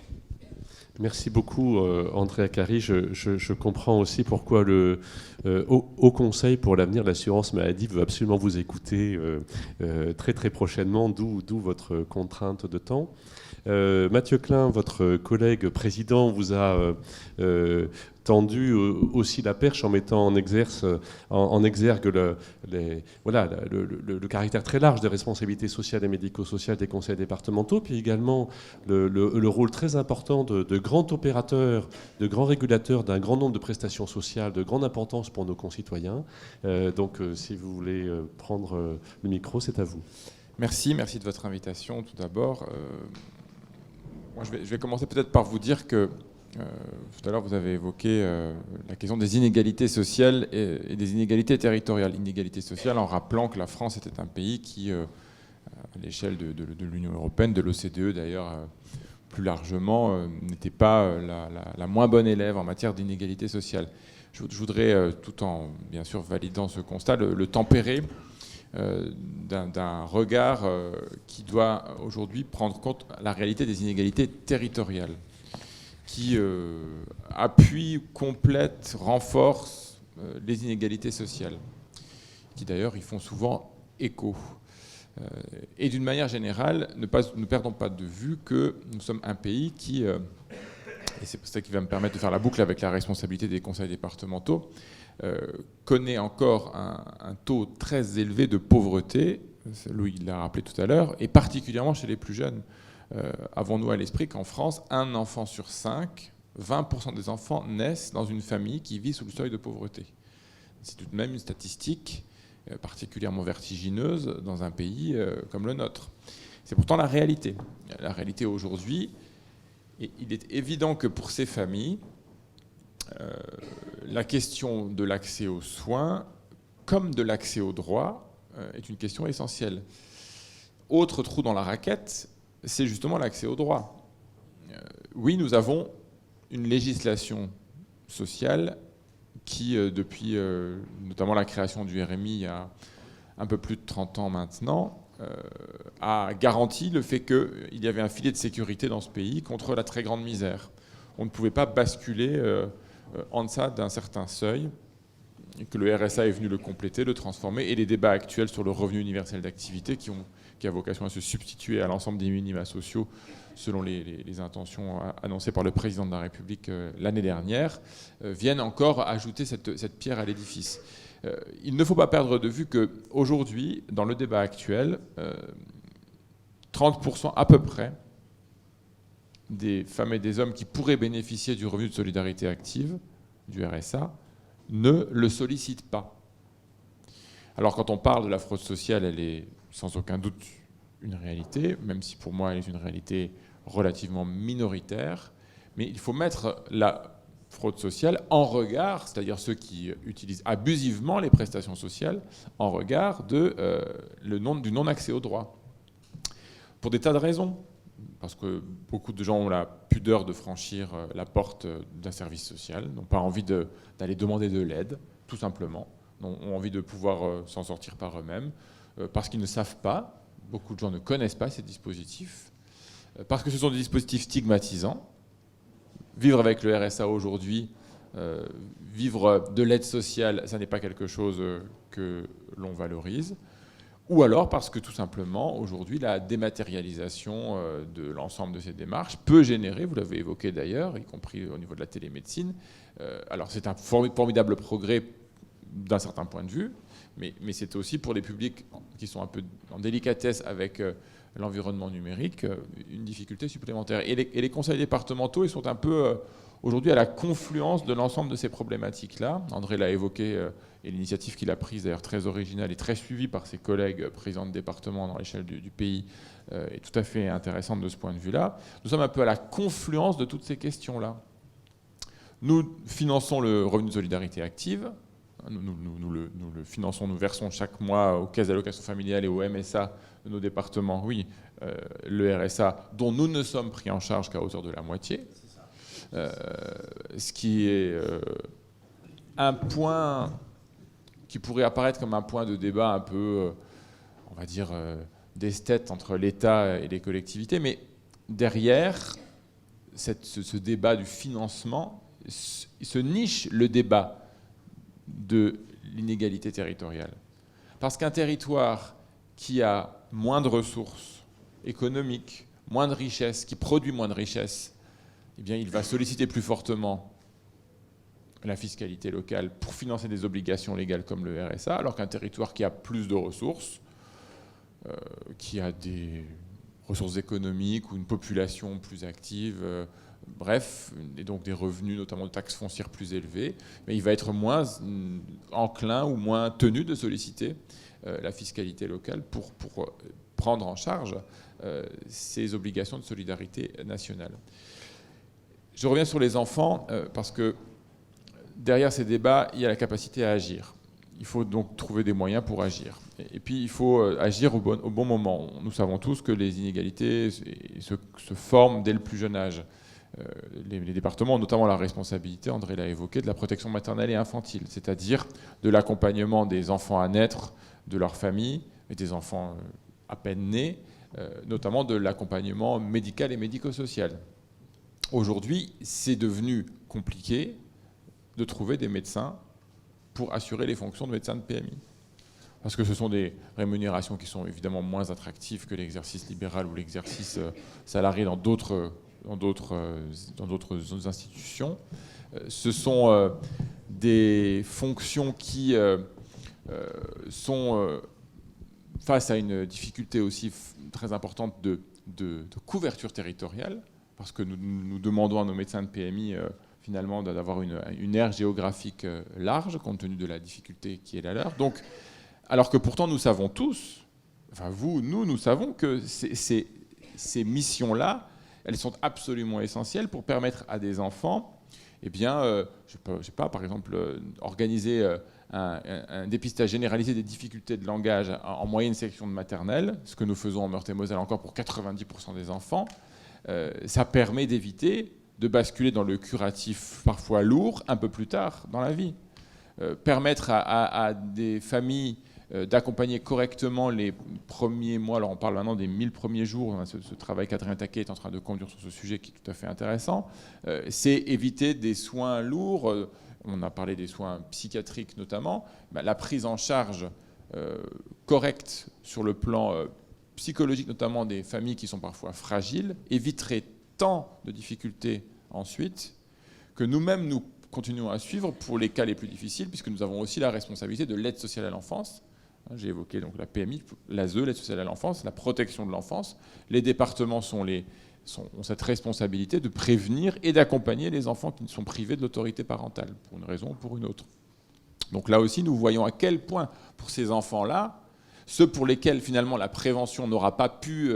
Merci beaucoup, André Acari. Je comprends aussi pourquoi le Haut Conseil pour l'avenir de l'assurance maladie veut absolument vous écouter très très prochainement, d'où votre contrainte de temps. Mathieu Klein, votre collègue président, vous a tendu aussi la perche en mettant en exergue le caractère très large des responsabilités sociales et médico-sociales des conseils départementaux, puis également le rôle très important de grands opérateurs, de grands régulateurs d'un grand nombre de prestations sociales de grande importance pour nos concitoyens. Donc si vous voulez prendre le micro, c'est à vous. Merci de votre invitation tout d'abord. Moi, je vais commencer peut-être par vous dire que tout à l'heure, vous avez évoqué la question des inégalités sociales et des inégalités territoriales. Inégalités sociales en rappelant que la France était un pays qui, à l'échelle de l'Union européenne, de l'OCDE d'ailleurs, plus largement, n'était pas la moins bonne élève en matière d'inégalités sociales. Je voudrais, tout en bien sûr validant ce constat, le tempérer d'un regard qui doit aujourd'hui prendre compte la réalité des inégalités territoriales, qui appuie, complète, renforce les inégalités sociales, qui d'ailleurs y font souvent écho. Et d'une manière générale, ne perdons pas de vue que nous sommes un pays qui, et c'est ça qui va me permettre de faire la boucle avec la responsabilité des conseils départementaux, connaît encore un taux très élevé de pauvreté, Louis l'a rappelé tout à l'heure, et particulièrement chez les plus jeunes. Avons-nous à l'esprit qu'en France, 1 enfant sur 5, 20% des enfants naissent dans une famille qui vit sous le seuil de pauvreté. C'est tout de même une statistique particulièrement vertigineuse dans un pays comme le nôtre. C'est pourtant la réalité. La réalité aujourd'hui, et il est évident que pour ces familles, la question de l'accès aux soins, comme de l'accès aux droits, est une question essentielle. Autre trou dans la raquette, c'est justement l'accès aux droits. Oui, nous avons une législation sociale qui, depuis notamment la création du RMI il y a un peu plus de 30 ans maintenant, a garanti le fait qu'il y avait un filet de sécurité dans ce pays contre la très grande misère. On ne pouvait pas basculer en deçà d'un certain seuil, et que le RSA est venu le compléter, le transformer, et les débats actuels sur le revenu universel d'activité qui a vocation à se substituer à l'ensemble des minima sociaux selon les intentions annoncées par le président de la République l'année dernière, viennent encore ajouter cette pierre à l'édifice. Il ne faut pas perdre de vue qu'aujourd'hui, dans le débat actuel, 30% à peu près des femmes et des hommes qui pourraient bénéficier du revenu de solidarité active, du RSA, ne le sollicitent pas. Alors quand on parle de la fraude sociale, elle est sans aucun doute une réalité, même si pour moi elle est une réalité relativement minoritaire, mais il faut mettre la fraude sociale en regard, c'est-à-dire ceux qui utilisent abusivement les prestations sociales, en regard du non-accès aux droits. Pour des tas de raisons. Parce que beaucoup de gens ont la pudeur de franchir la porte d'un service social, n'ont pas envie d'aller demander de l'aide, tout simplement, ont envie de pouvoir s'en sortir par eux-mêmes, parce qu'ils ne savent pas, beaucoup de gens ne connaissent pas ces dispositifs, parce que ce sont des dispositifs stigmatisants. Vivre avec le RSA aujourd'hui, vivre de l'aide sociale, ça n'est pas quelque chose que l'on valorise. Ou alors parce que tout simplement, aujourd'hui, la dématérialisation de l'ensemble de ces démarches peut générer, vous l'avez évoqué d'ailleurs, y compris au niveau de la télémédecine. Alors c'est un formidable progrès d'un certain point de vue, mais c'est aussi pour les publics qui sont un peu en délicatesse avec l'environnement numérique, une difficulté supplémentaire. Et les conseils départementaux, ils sont un peu aujourd'hui à la confluence de l'ensemble de ces problématiques-là. André l'a évoqué, et l'initiative qu'il a prise, d'ailleurs très originale et très suivie par ses collègues présidents de département dans l'échelle du pays, est tout à fait intéressante de ce point de vue-là. Nous sommes un peu à la confluence de toutes ces questions-là. Nous finançons le revenu de solidarité active. Nous le finançons, nous versons chaque mois aux caisses d'allocation familiale et au MSA de nos départements, oui, le RSA, dont nous ne sommes pris en charge qu'à hauteur de la moitié. Ce qui est un point qui pourrait apparaître comme un point de débat un peu, on va dire, d'esthète entre l'État et les collectivités, mais derrière ce débat du financement se niche le débat de l'inégalité territoriale. Parce qu'un territoire qui a moins de ressources économiques, moins de richesses, qui produit moins de richesses, eh bien, il va solliciter plus fortement la fiscalité locale pour financer des obligations légales comme le RSA, alors qu'un territoire qui a plus de ressources, qui a des ressources économiques ou une population plus active, bref, et donc des revenus, notamment de taxes foncières plus élevés, mais il va être moins enclin ou moins tenu de solliciter la fiscalité locale pour prendre en charge ces obligations de solidarité nationale. Je reviens sur les enfants parce que derrière ces débats, il y a la capacité à agir. Il faut donc trouver des moyens pour agir. Et puis, il faut agir au bon moment. Nous savons tous que les inégalités se forment dès le plus jeune âge. Les départements ont notamment la responsabilité, André l'a évoqué, de la protection maternelle et infantile, c'est-à-dire de l'accompagnement des enfants à naître, de leur famille, et des enfants à peine nés, notamment de l'accompagnement médical et médico-social. Aujourd'hui, c'est devenu compliqué de trouver des médecins pour assurer les fonctions de médecin de PMI. Parce que ce sont des rémunérations qui sont évidemment moins attractives que l'exercice libéral ou l'exercice salarié dans d'autres institutions. Ce sont des fonctions qui sont face à une difficulté aussi très importante de couverture territoriale, parce que nous demandons à nos médecins de PMI finalement d'avoir une aire géographique large, compte tenu de la difficulté qui est la leur. Donc, alors que pourtant nous savons tous, enfin nous savons que ces missions-là, elles sont absolument essentielles pour permettre à des enfants, eh bien, je sais pas, par exemple, organiser un dépistage généralisé des difficultés de langage en moyenne section de maternelle, ce que nous faisons en Meurthe-et-Moselle encore pour 90% des enfants. Ça permet d'éviter de basculer dans le curatif parfois lourd un peu plus tard dans la vie. Permettre à des familles d'accompagner correctement les premiers mois. Alors on parle maintenant des 1000 premiers jours, ce travail qu'Adrien Taquet est en train de conduire sur ce sujet qui est tout à fait intéressant. C'est éviter des soins lourds, on a parlé des soins psychiatriques notamment, la prise en charge correcte sur le plan psychologique notamment des familles qui sont parfois fragiles, éviterait tant de difficultés ensuite que nous-mêmes nous continuons à suivre pour les cas les plus difficiles, puisque nous avons aussi la responsabilité de l'aide sociale à l'enfance. J'ai évoqué donc la PMI, l'ASE, l'aide sociale à l'enfance, la protection de l'enfance. Les départements ont cette responsabilité de prévenir et d'accompagner les enfants qui sont privés de l'autorité parentale, pour une raison ou pour une autre. Donc là aussi, nous voyons à quel point, pour ces enfants-là, ceux pour lesquels finalement la prévention n'aura pas pu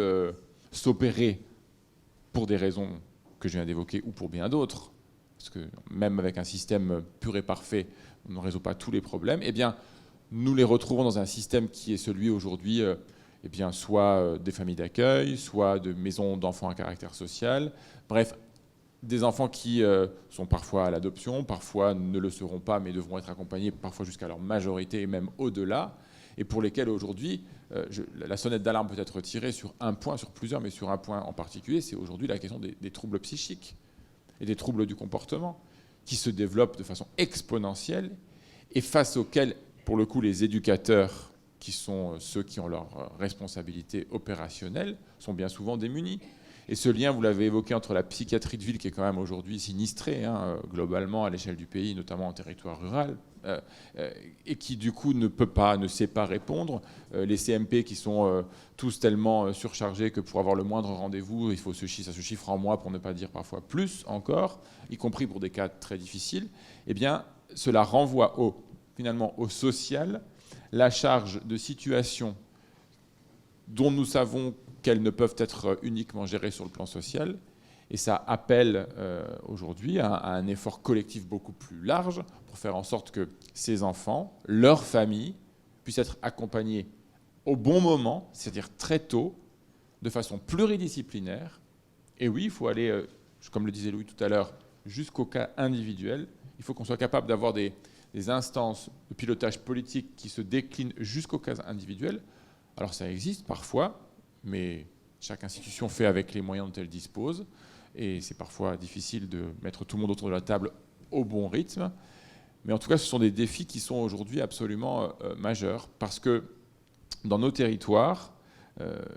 s'opérer pour des raisons que je viens d'évoquer ou pour bien d'autres, parce que même avec un système pur et parfait, on ne résout pas tous les problèmes, eh bien, nous les retrouvons dans un système qui est celui aujourd'hui, eh bien, soit des familles d'accueil, soit de maisons d'enfants à caractère social, bref, des enfants qui sont parfois à l'adoption, parfois ne le seront pas, mais devront être accompagnés parfois jusqu'à leur majorité et même au-delà, et pour lesquels aujourd'hui, la sonnette d'alarme peut être tirée sur un point, sur plusieurs, mais sur un point en particulier, c'est aujourd'hui la question des troubles psychiques et des troubles du comportement qui se développent de façon exponentielle et face auxquels, pour le coup, les éducateurs, qui sont ceux qui ont leur responsabilité opérationnelle, sont bien souvent démunis. Et ce lien, vous l'avez évoqué, entre la psychiatrie de ville, qui est quand même aujourd'hui sinistrée, globalement à l'échelle du pays, notamment en territoire rural, et qui du coup ne sait pas répondre. Les CMP qui sont tous tellement surchargés que pour avoir le moindre rendez-vous, ça se chiffre en mois, pour ne pas dire parfois plus encore, y compris pour des cas très difficiles. Eh bien, cela renvoie finalement au social, la charge de situations dont nous savons qu'elles ne peuvent être uniquement gérées sur le plan social. Et ça appelle aujourd'hui à un effort collectif beaucoup plus large pour faire en sorte que ces enfants, leurs familles, puissent être accompagnés au bon moment, c'est-à-dire très tôt, de façon pluridisciplinaire. Et oui, il faut aller, comme le disait Louis tout à l'heure, jusqu'au cas individuel. Il faut qu'on soit capable d'avoir des instances de pilotage politique qui se déclinent jusqu'au cas individuel. Alors ça existe parfois, mais chaque institution fait avec les moyens dont elle dispose. Et c'est parfois difficile de mettre tout le monde autour de la table au bon rythme. Mais en tout cas, ce sont des défis qui sont aujourd'hui absolument majeurs. Parce que dans nos territoires,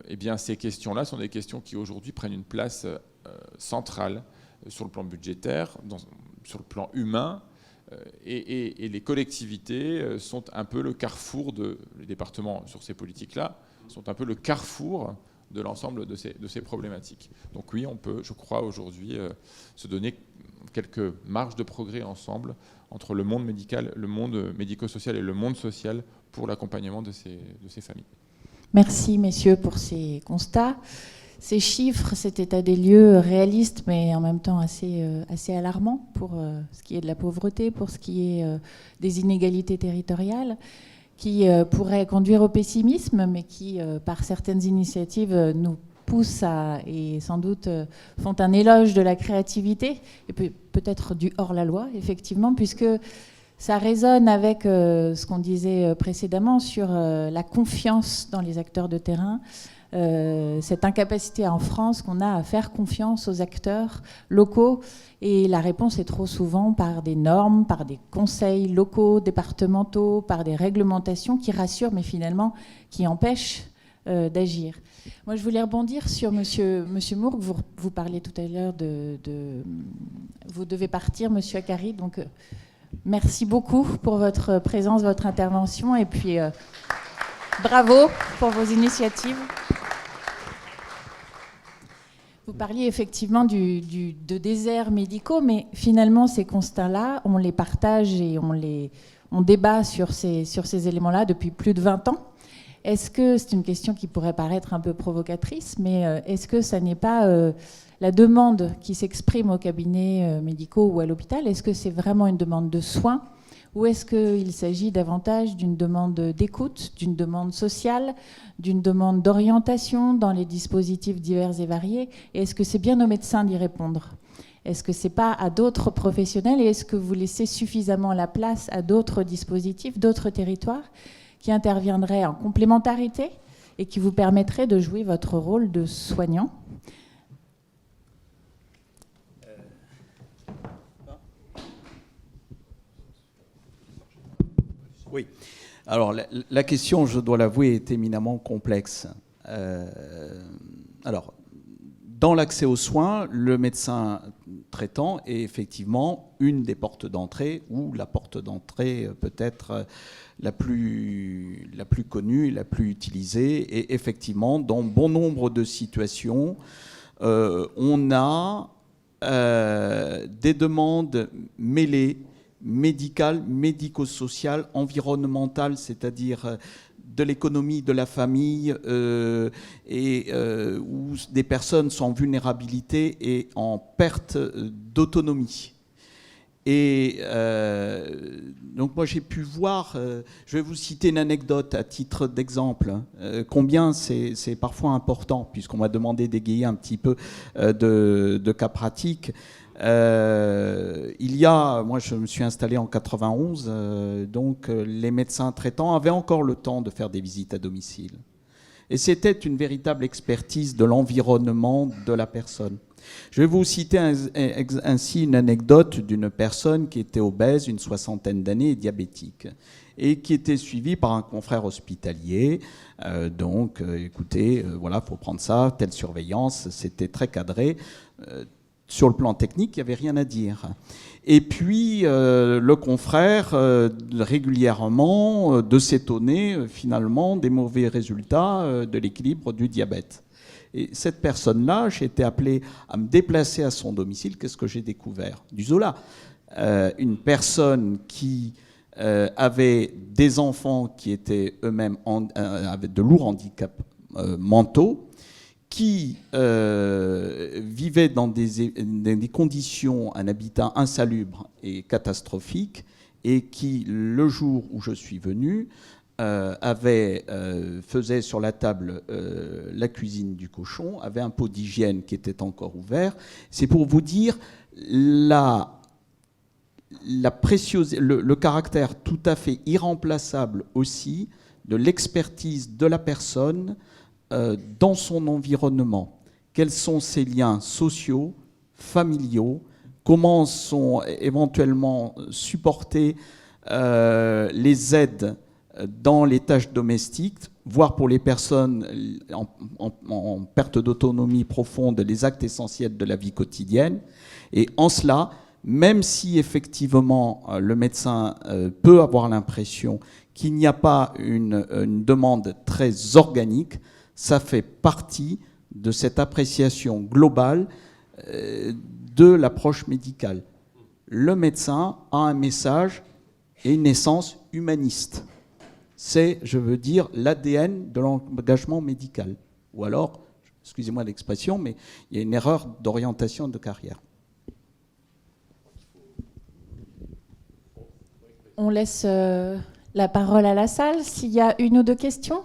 eh bien, ces questions-là sont des questions qui aujourd'hui prennent une place centrale sur le plan budgétaire, sur le plan humain. Et les collectivités sont un peu le carrefour les départements sur ces politiques-là, sont un peu le carrefour de l'ensemble de ces problématiques. Donc oui, on peut, je crois, aujourd'hui se donner quelques marges de progrès ensemble entre le monde médical, le monde médico-social et le monde social pour l'accompagnement de ces familles. Merci, messieurs, pour ces constats. Ces chiffres, cet état des lieux réaliste, mais en même temps assez alarmant pour ce qui est de la pauvreté, pour ce qui est des inégalités territoriales, qui pourraient conduire au pessimisme, mais qui, par certaines initiatives, nous poussent et sans doute font un éloge de la créativité, et peut-être du hors-la-loi, effectivement, puisque ça résonne avec ce qu'on disait précédemment sur la confiance dans les acteurs de terrain, cette incapacité en France qu'on a à faire confiance aux acteurs locaux. Et la réponse est trop souvent par des normes, par des conseils locaux, départementaux, par des réglementations qui rassurent, mais finalement qui empêchent d'agir. Moi, je voulais rebondir sur Monsieur Mourgue. Vous parliez tout à l'heure vous devez partir, Monsieur Akkari. Donc, merci beaucoup pour votre présence, votre intervention. Et puis, bravo pour vos initiatives. Vous parliez effectivement de déserts médicaux, mais finalement, ces constats-là, on les partage et on débat sur ces éléments-là depuis plus de 20 ans. Est-ce que, c'est une question qui pourrait paraître un peu provocatrice, mais est-ce que ça n'est pas la demande qui s'exprime aux cabinets médicaux ou à l'hôpital? Est-ce que c'est vraiment une demande de soins ou est-ce qu'il s'agit davantage d'une demande d'écoute, d'une demande sociale, d'une demande d'orientation dans les dispositifs divers et variés? Et est-ce que c'est bien aux médecins d'y répondre? Est-ce que ce n'est pas à d'autres professionnels? Et est-ce que vous laissez suffisamment la place à d'autres dispositifs, d'autres territoires qui interviendraient en complémentarité et qui vous permettraient de jouer votre rôle de soignant? Oui. Alors, la question, je dois l'avouer, est éminemment complexe. Alors, dans l'accès aux soins, le médecin traitant est effectivement une des portes d'entrée, ou la porte d'entrée peut-être la plus connue, la plus utilisée. Et effectivement, dans bon nombre de situations, on a des demandes mêlées, médicales, médico-sociales, environnementales, c'est-à-dire de l'économie de la famille, où des personnes sont en vulnérabilité et en perte d'autonomie. Et donc moi j'ai pu voir, je vais vous citer une anecdote à titre d'exemple, combien c'est parfois important, puisqu'on m'a demandé d'égayer un petit peu de cas pratiques. Moi je me suis installé en 91, donc les médecins traitants avaient encore le temps de faire des visites à domicile. Et c'était une véritable expertise de l'environnement de la personne. Je vais vous citer ainsi une anecdote d'une personne qui était obèse, une soixantaine d'années, et diabétique, et qui était suivie par un confrère hospitalier. Écoutez, voilà, faut prendre ça, telle surveillance, c'était très cadré. Sur le plan technique, il n'y avait rien à dire. Et puis, le confrère, régulièrement, de s'étonner, finalement, des mauvais résultats de l'équilibre du diabète. Et cette personne-là, j'ai été appelé à me déplacer à son domicile. Qu'est-ce que j'ai découvert? Du Zola. Une personne qui avait des enfants qui étaient eux-mêmes avec de lourds handicaps mentaux, qui vivaient dans des conditions, un habitat insalubre et catastrophique, et qui, le jour où je suis venu, faisait sur la table la cuisine du cochon, avait un pot d'hygiène qui était encore ouvert. C'est pour vous dire le caractère tout à fait irremplaçable aussi de l'expertise de la personne dans son environnement. Quels sont ses liens sociaux, familiaux, comment sont éventuellement supportés les aides dans les tâches domestiques, voire pour les personnes en perte d'autonomie profonde, les actes essentiels de la vie quotidienne. Et en cela, même si effectivement le médecin peut avoir l'impression qu'il n'y a pas une demande très organique, ça fait partie de cette appréciation globale de l'approche médicale. Le médecin a un message et une essence humaniste. C'est, je veux dire, l'ADN de l'engagement médical. Ou alors, excusez-moi l'expression, mais il y a une erreur d'orientation de carrière. On laisse la parole à la salle. S'il y a une ou deux questions.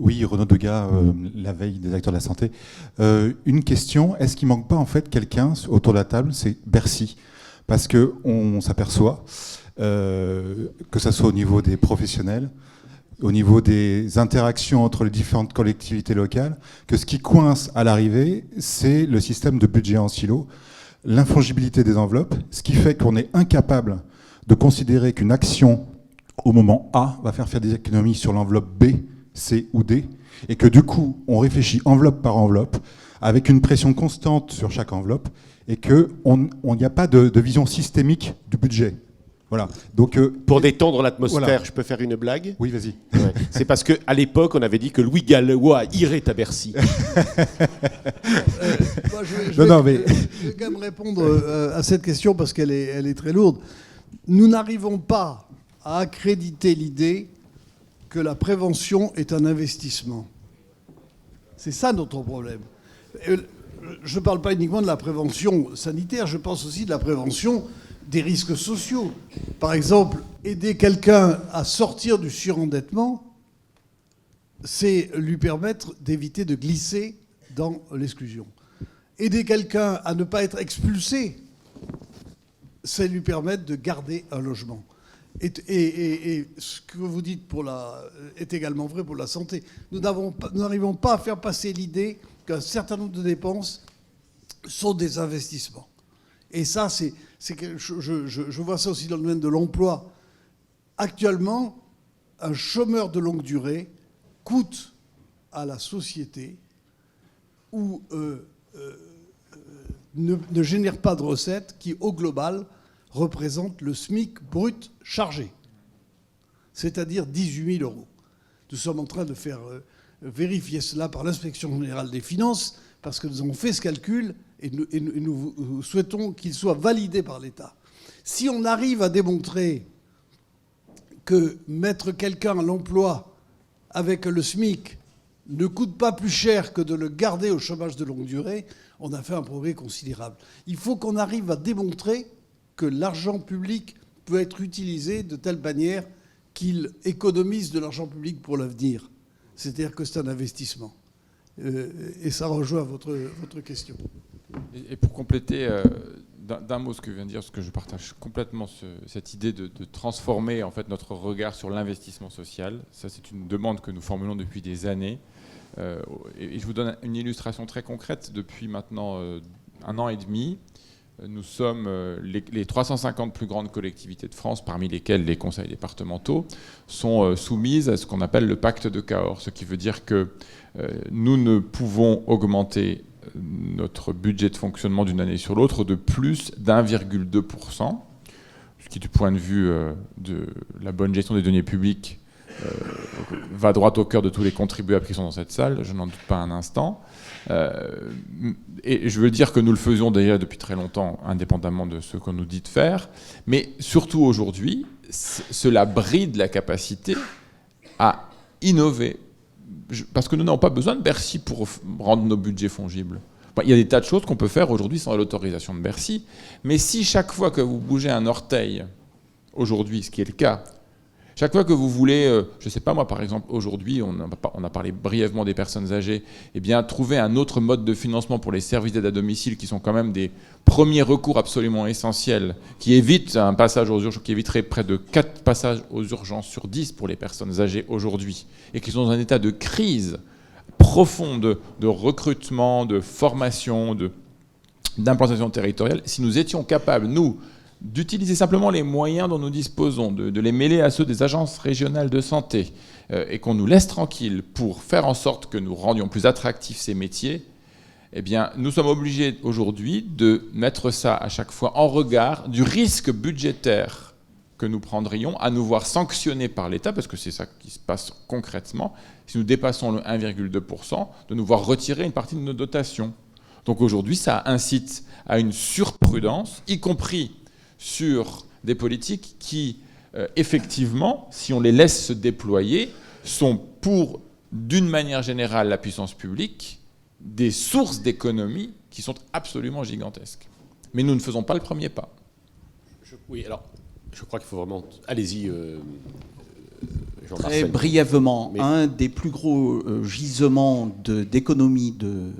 Oui, Renaud Degas, la veille des acteurs de la santé. Une question, est-ce qu'il ne manque pas en fait quelqu'un autour de la table? C'est Bercy. Parce qu'on s'aperçoit, que ce soit au niveau des professionnels, au niveau des interactions entre les différentes collectivités locales, que ce qui coince à l'arrivée, c'est le système de budget en silo, l'infongibilité des enveloppes, ce qui fait qu'on est incapable de considérer qu'une action au moment A va faire des économies sur l'enveloppe B, C ou D, et que du coup, on réfléchit enveloppe par enveloppe, avec une pression constante sur chaque enveloppe, et qu'il n'y a pas de vision systémique du budget. Voilà. Donc, pour détendre l'atmosphère, voilà. Je peux faire une blague? Oui, vas-y. Ouais. C'est parce qu'à l'époque, on avait dit que Louis Gallois irait à Bercy. Moi, je vais quand même répondre à cette question parce qu'elle est très lourde. Nous n'arrivons pas à accréditer l'idée que la prévention est un investissement. C'est ça notre problème. Je ne parle pas uniquement de la prévention sanitaire, je pense aussi de la prévention des risques sociaux. Par exemple, aider quelqu'un à sortir du surendettement, c'est lui permettre d'éviter de glisser dans l'exclusion. Aider quelqu'un à ne pas être expulsé, c'est lui permettre de garder un logement. Et ce que vous dites est également vrai pour la santé. Nous n'arrivons pas à faire passer l'idée qu'un certain nombre de dépenses sont des investissements. Et ça, je vois ça aussi dans le domaine de l'emploi. Actuellement, un chômeur de longue durée coûte à la société ou ne génère pas de recettes qui, au global, représente le SMIC brut chargé, c'est-à-dire 18 000 euros. Nous sommes en train de faire vérifier cela par l'Inspection générale des finances, parce que nous avons fait ce calcul et nous souhaitons qu'il soit validé par l'État. Si on arrive à démontrer que mettre quelqu'un à l'emploi avec le SMIC ne coûte pas plus cher que de le garder au chômage de longue durée, on a fait un progrès considérable. Il faut qu'on arrive à démontrer que l'argent public peut être utilisé de telle manière qu'il économise de l'argent public pour l'avenir. C'est-à-dire que c'est un investissement. Et ça rejoint votre question. Et pour compléter d'un mot ce que vient de dire, parce que je partage complètement cette idée de transformer en fait notre regard sur l'investissement social. Ça, c'est une demande que nous formulons depuis des années. Et je vous donne une illustration très concrète. Depuis maintenant 1 an et demi, nous sommes les 350 plus grandes collectivités de France, parmi lesquelles les conseils départementaux, sont soumises à ce qu'on appelle le pacte de Cahors. Ce qui veut dire que nous ne pouvons augmenter notre budget de fonctionnement d'une année sur l'autre de plus d'1,2%, ce qui, du point de vue de la bonne gestion des deniers publics, va droit au cœur de tous les contribuables qui sont dans cette salle, je n'en doute pas un instant. Et je veux dire que nous le faisions déjà depuis très longtemps, indépendamment de ce qu'on nous dit de faire, mais surtout aujourd'hui, cela bride la capacité à innover, parce que nous n'avons pas besoin de Bercy pour rendre nos budgets fongibles. Il y a des tas de choses qu'on peut faire aujourd'hui sans l'autorisation de Bercy, mais si chaque fois que vous bougez un orteil, aujourd'hui, ce qui est le cas, chaque fois que vous voulez, je ne sais pas moi, par exemple, aujourd'hui, on a parlé brièvement des personnes âgées, eh bien, trouver un autre mode de financement pour les services d'aide à domicile, qui sont quand même des premiers recours absolument essentiels, qui évitent un passage aux urgences, qui éviterait près de 4 passages aux urgences sur 10 pour les personnes âgées aujourd'hui, et qui sont dans un état de crise profonde de recrutement, de formation, d'implantation territoriale. Si nous étions capables, nous, d'utiliser simplement les moyens dont nous disposons, de les mêler à ceux des agences régionales de santé, et qu'on nous laisse tranquilles pour faire en sorte que nous rendions plus attractifs ces métiers, eh bien, nous sommes obligés aujourd'hui de mettre ça à chaque fois en regard du risque budgétaire que nous prendrions à nous voir sanctionnés par l'État, parce que c'est ça qui se passe concrètement, si nous dépassons le 1,2%, de nous voir retirer une partie de nos dotations. Donc aujourd'hui, ça incite à une surprudence, y compris sur des politiques qui, effectivement, si on les laisse se déployer, sont pour, d'une manière générale, la puissance publique, des sources d'économie qui sont absolument gigantesques. Mais nous ne faisons pas le premier pas. Oui, alors, je crois qu'il faut vraiment... Allez-y, Très brièvement, un des plus gros gisements d'économie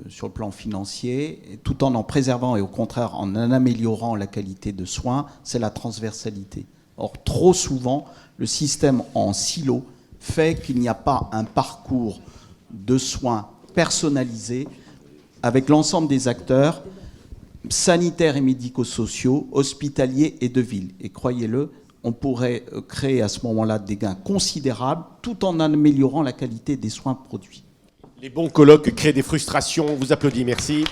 sur le plan financier, tout en préservant et au contraire en améliorant la qualité de soins, c'est la transversalité. Or, trop souvent, le système en silo fait qu'il n'y a pas un parcours de soins personnalisé avec l'ensemble des acteurs sanitaires et médico-sociaux, hospitaliers et de ville. Et croyez-le, on pourrait créer à ce moment-là des gains considérables tout en améliorant la qualité des soins produits. Les bons colloques créent des frustrations. On vous applaudit, merci.